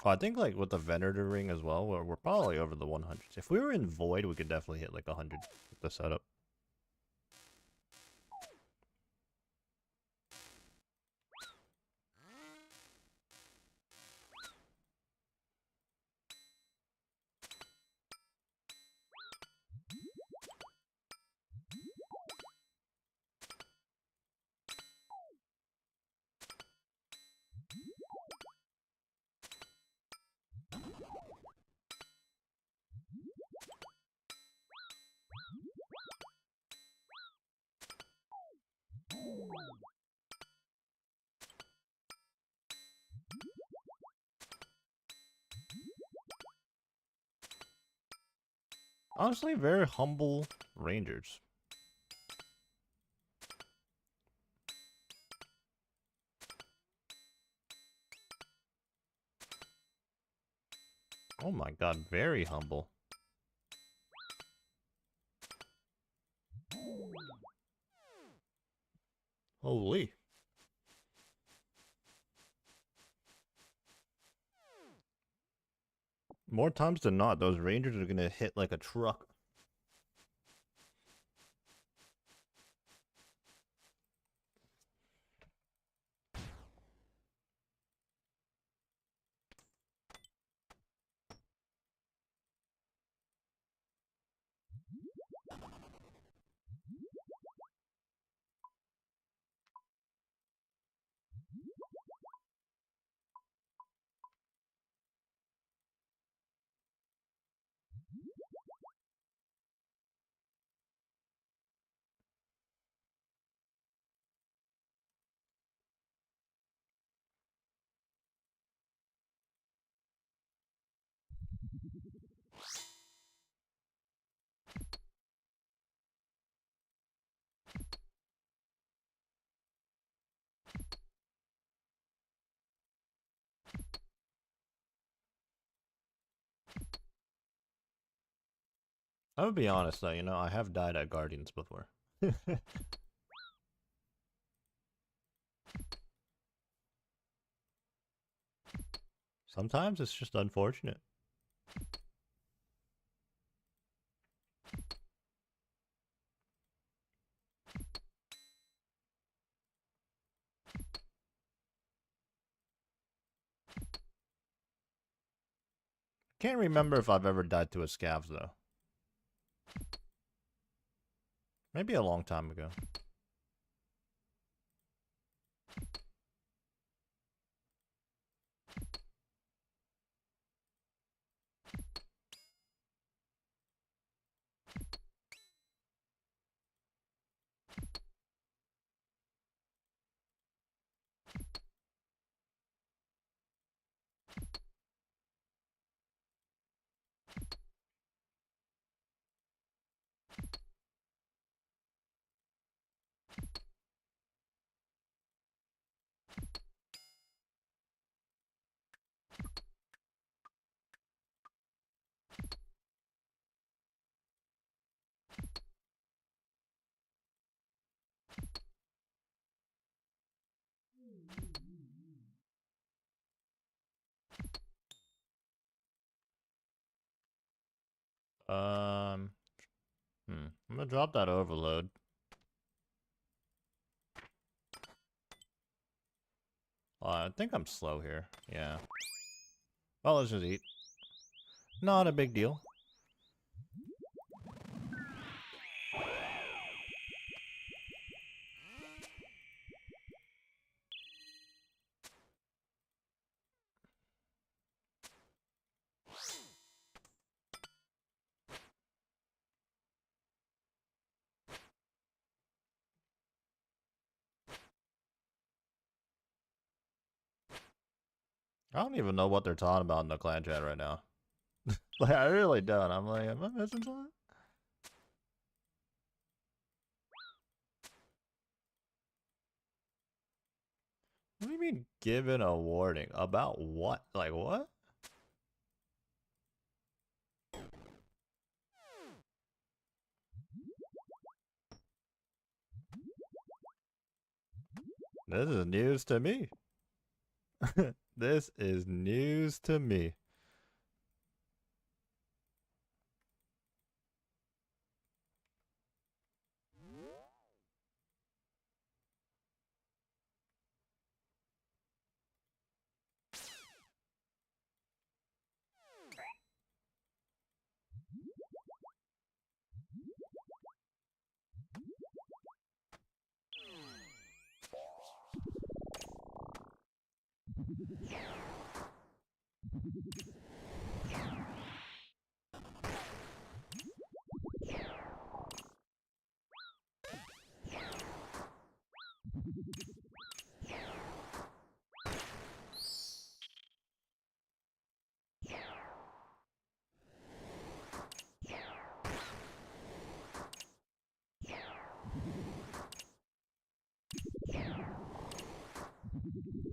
Oh, I think like with the Venator ring as well, we're probably over the 100s. If we were in Void, we could definitely hit like 100 with the setup. Honestly, very humble rangers. Oh my god, very humble. Holy. More times than not, those rangers are gonna hit like a truck. I would be honest though, you know, I have died at Guardians before. Sometimes it's just unfortunate. Can't remember if I've ever died to a scavs though. Maybe a long time ago. Um, I'm gonna drop that overload. I think I'm slow here. Yeah. Well, let's just eat. Not a big deal. I don't even know what they're talking about in the clan chat right now. Like, I really don't. I'm like, am I missing something? What do you mean, given a warning? About what? Like, what? This is news to me. This is news to me.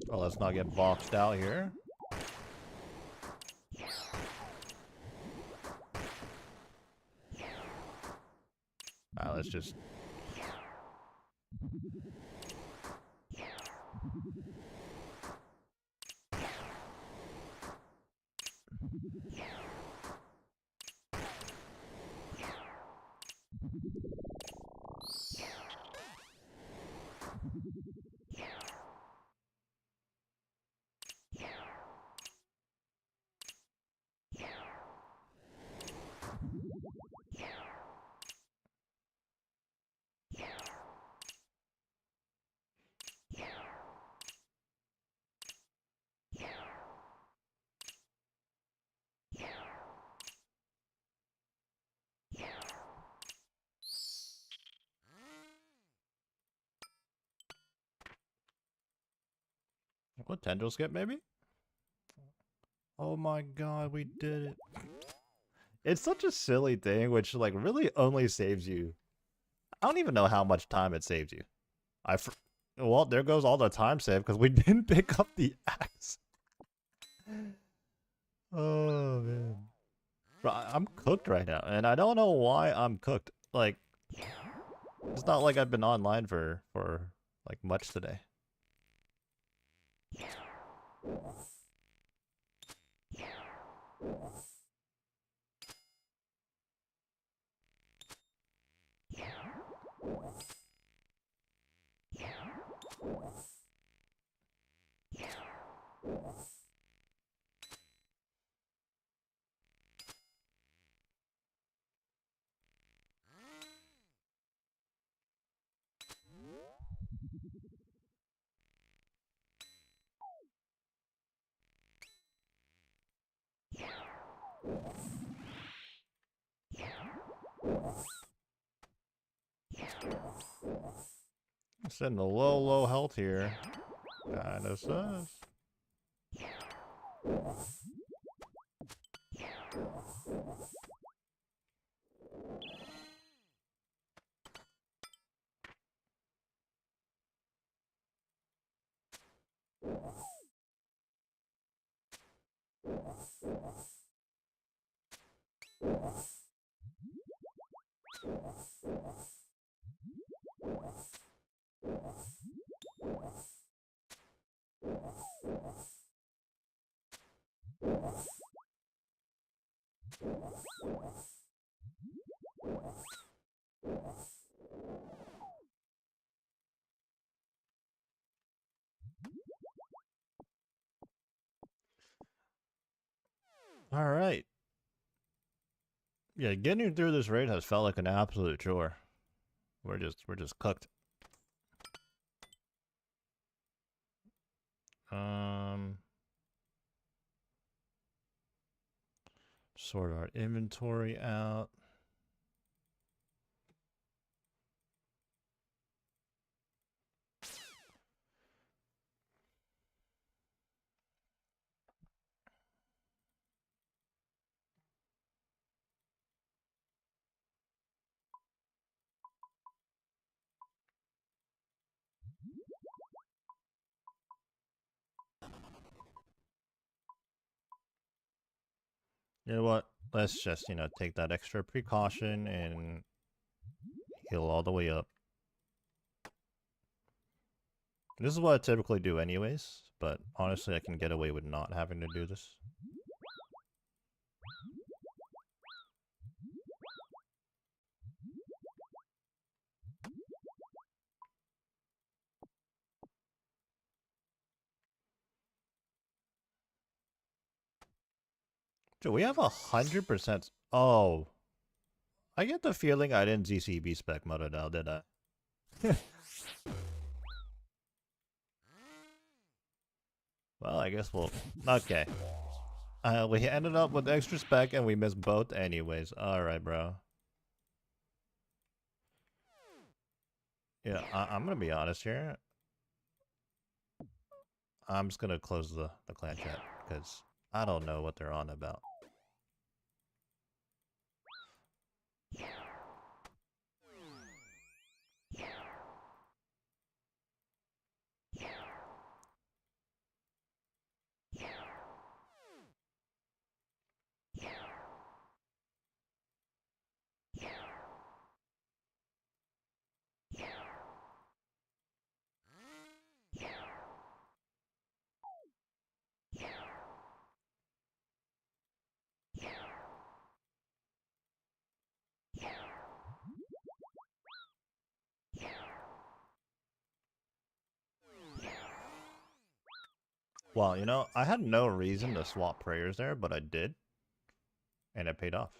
Oh, let's not get boxed out here. let's just... What, tendril skip maybe? Oh my god, we did it. It's such a silly thing, which like really only saves you. I don't even know how much time it saves you. Well, there goes all the time save because we didn't pick up the axe. Oh man. Bro, I'm cooked right now, and I don't know why I'm cooked. Like, it's not like I've been online for like much today. Sitting a low health here. Kinda sus. All right. Yeah, getting through this raid has felt like an absolute chore. We're just cooked. Sort our inventory out. You know what? Let's just, take that extra precaution and heal all the way up. This is what I typically do anyways, but honestly I can get away with not having to do this. Dude, we have 100%. Oh. I get the feeling I didn't ZCB spec mode it out, did I? Well, I guess we'll... Okay. We ended up with extra spec and we missed both anyways. Alright, bro. Yeah, I'm gonna be honest here. I'm just gonna close the clan chat, because I don't know what they're on about. Well, you know, I had no reason to swap prayers there, but I did, and it paid off.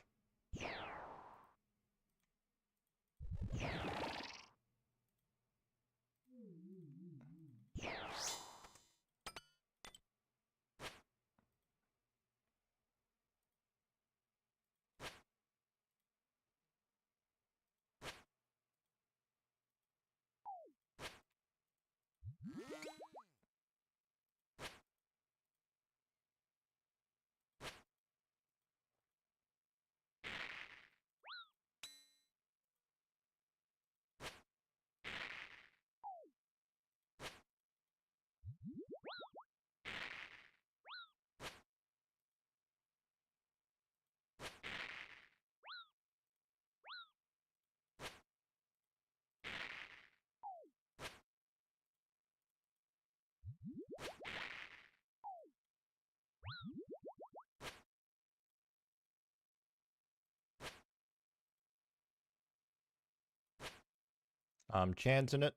I'm chancing it.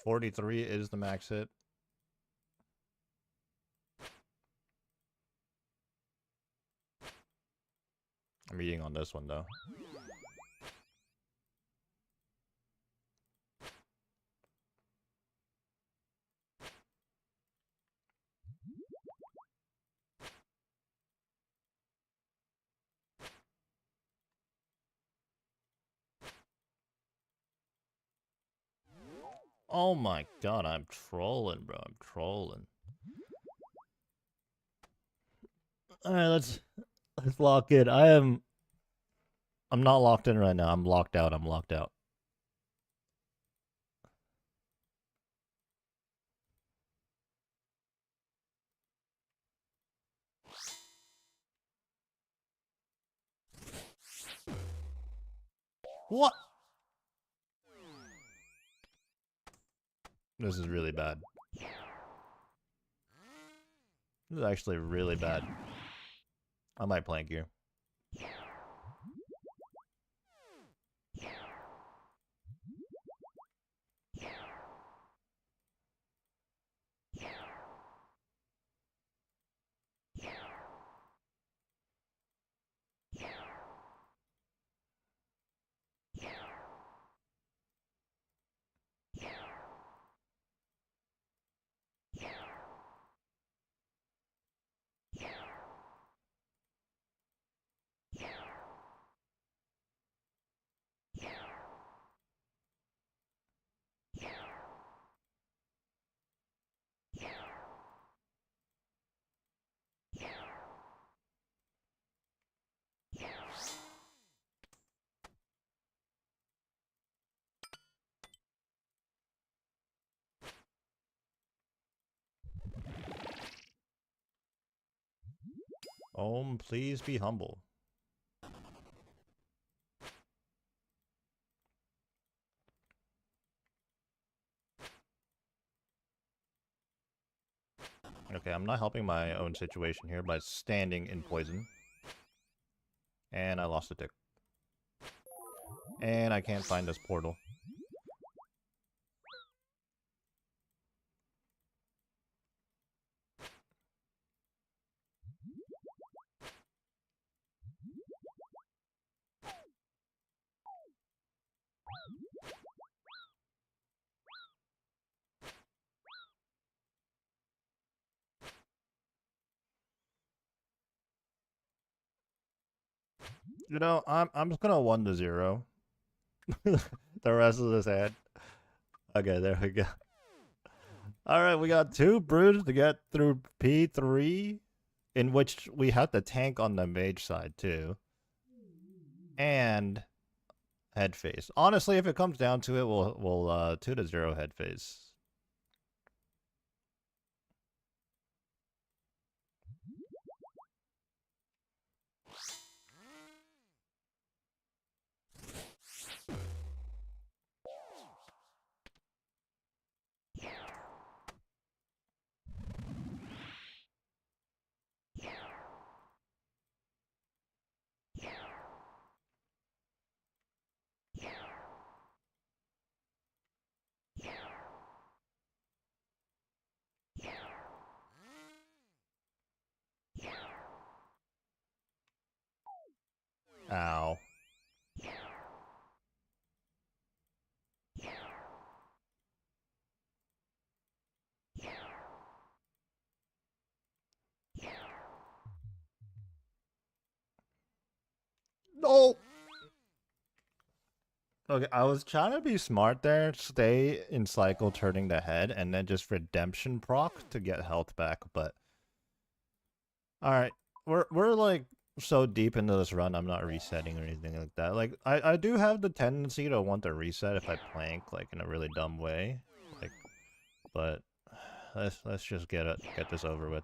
43 is the max hit. I'm eating on this one, though. Oh my god, I'm trolling, bro. I'm trolling. Alright, let's lock in. I'm not locked in right now. I'm locked out. I'm locked out. What? This is really bad. This is actually really bad. I might plank you. Please be humble. Okay, I'm not helping my own situation here by standing in poison. And I lost a tick. And I can't find this portal. You know, I'm just gonna 1-0 the rest of this ad. Okay, there we go. Alright, we got 2 brews to get through P3, in which we have the tank on the mage side too. And head phase. Honestly, if it comes down to it, we'll 2-0 head phase. Ow. No! Okay, I was trying to be smart there, stay in cycle turning the head, and then just redemption proc to get health back, but... Alright, we're like so deep into this run, I'm not resetting or anything like that. Like, I do have the tendency to want to reset if I plank, like, in a really dumb way. Like, but... Let's just get this over with.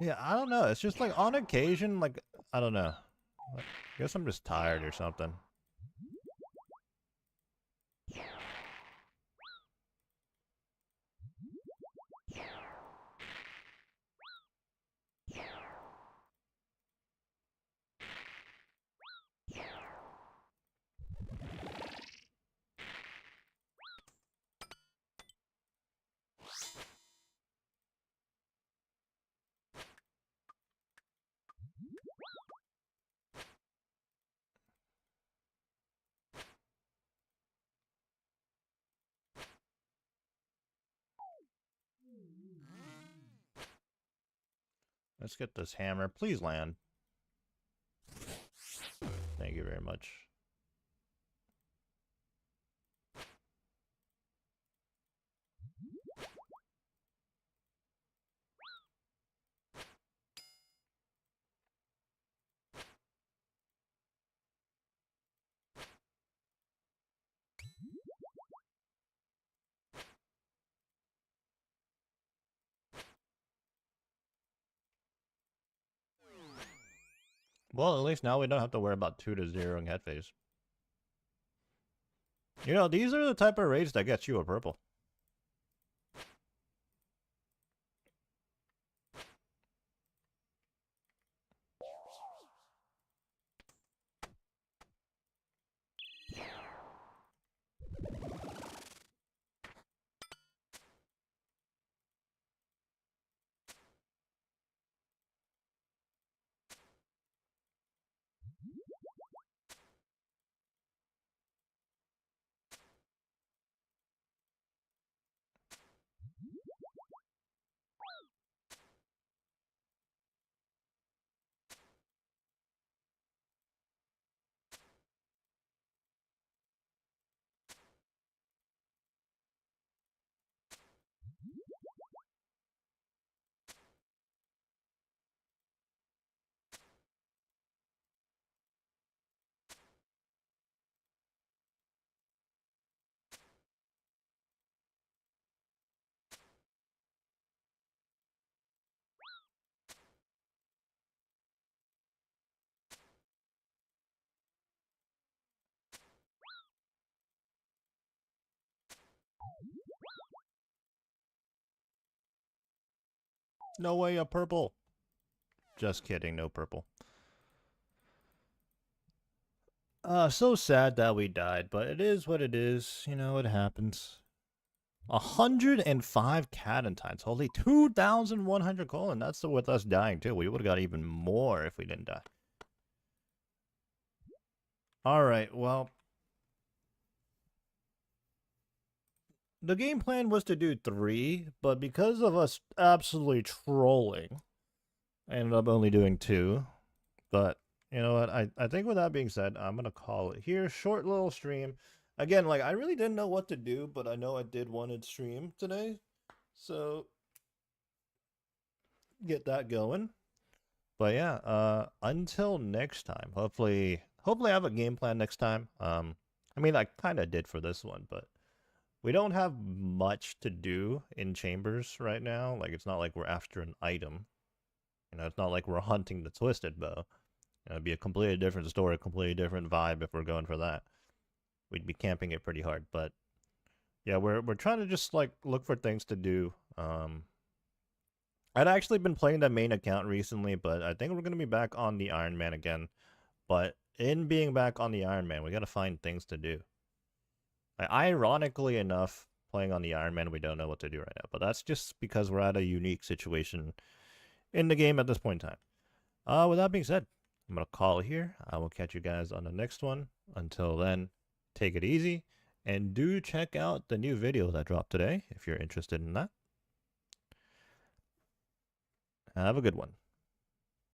Yeah, I don't know, it's just like, on occasion, like, I don't know. I guess I'm just tired or something. Let's get this hammer. Please land. Thank you very much. Well, at least now we don't have to worry about 2 to 0ing head phase. You know, these are the type of raids that gets you a purple. No way, a purple. Just kidding, no purple. So sad that we died, but it is what it is. You know, it happens. 105 Cadentines. Holy 2,100 colon. That's with us dying, too. We would have got even more if we didn't die. Alright, well... The game plan was to do 3, but because of us absolutely trolling, I ended up only doing 2. But, you know what, I think with that being said, I'm going to call it here. Short little stream. Again, like, I really didn't know what to do, but I know I did want to stream today. So, get that going. But yeah, until next time, hopefully I have a game plan next time. I mean, I kind of did for this one, but we don't have much to do in chambers right now. Like, it's not like we're after an item. You know, it's not like we're hunting the twisted bow. You know, it'd be a completely different story, a completely different vibe if we're going for that. We'd be camping it pretty hard, but yeah, we're trying to just like look for things to do. I'd actually been playing the main account recently, but I think we're gonna be back on the Iron Man again. But in being back on the Iron Man, we gotta find things to do. Ironically enough, playing on the Iron Man, we don't know what to do right now. But that's just because we're at a unique situation in the game at this point in time. With that being said, I'm going to call it here. I will catch you guys on the next one. Until then, take it easy. And do check out the new video that dropped today if you're interested in that. Have a good one.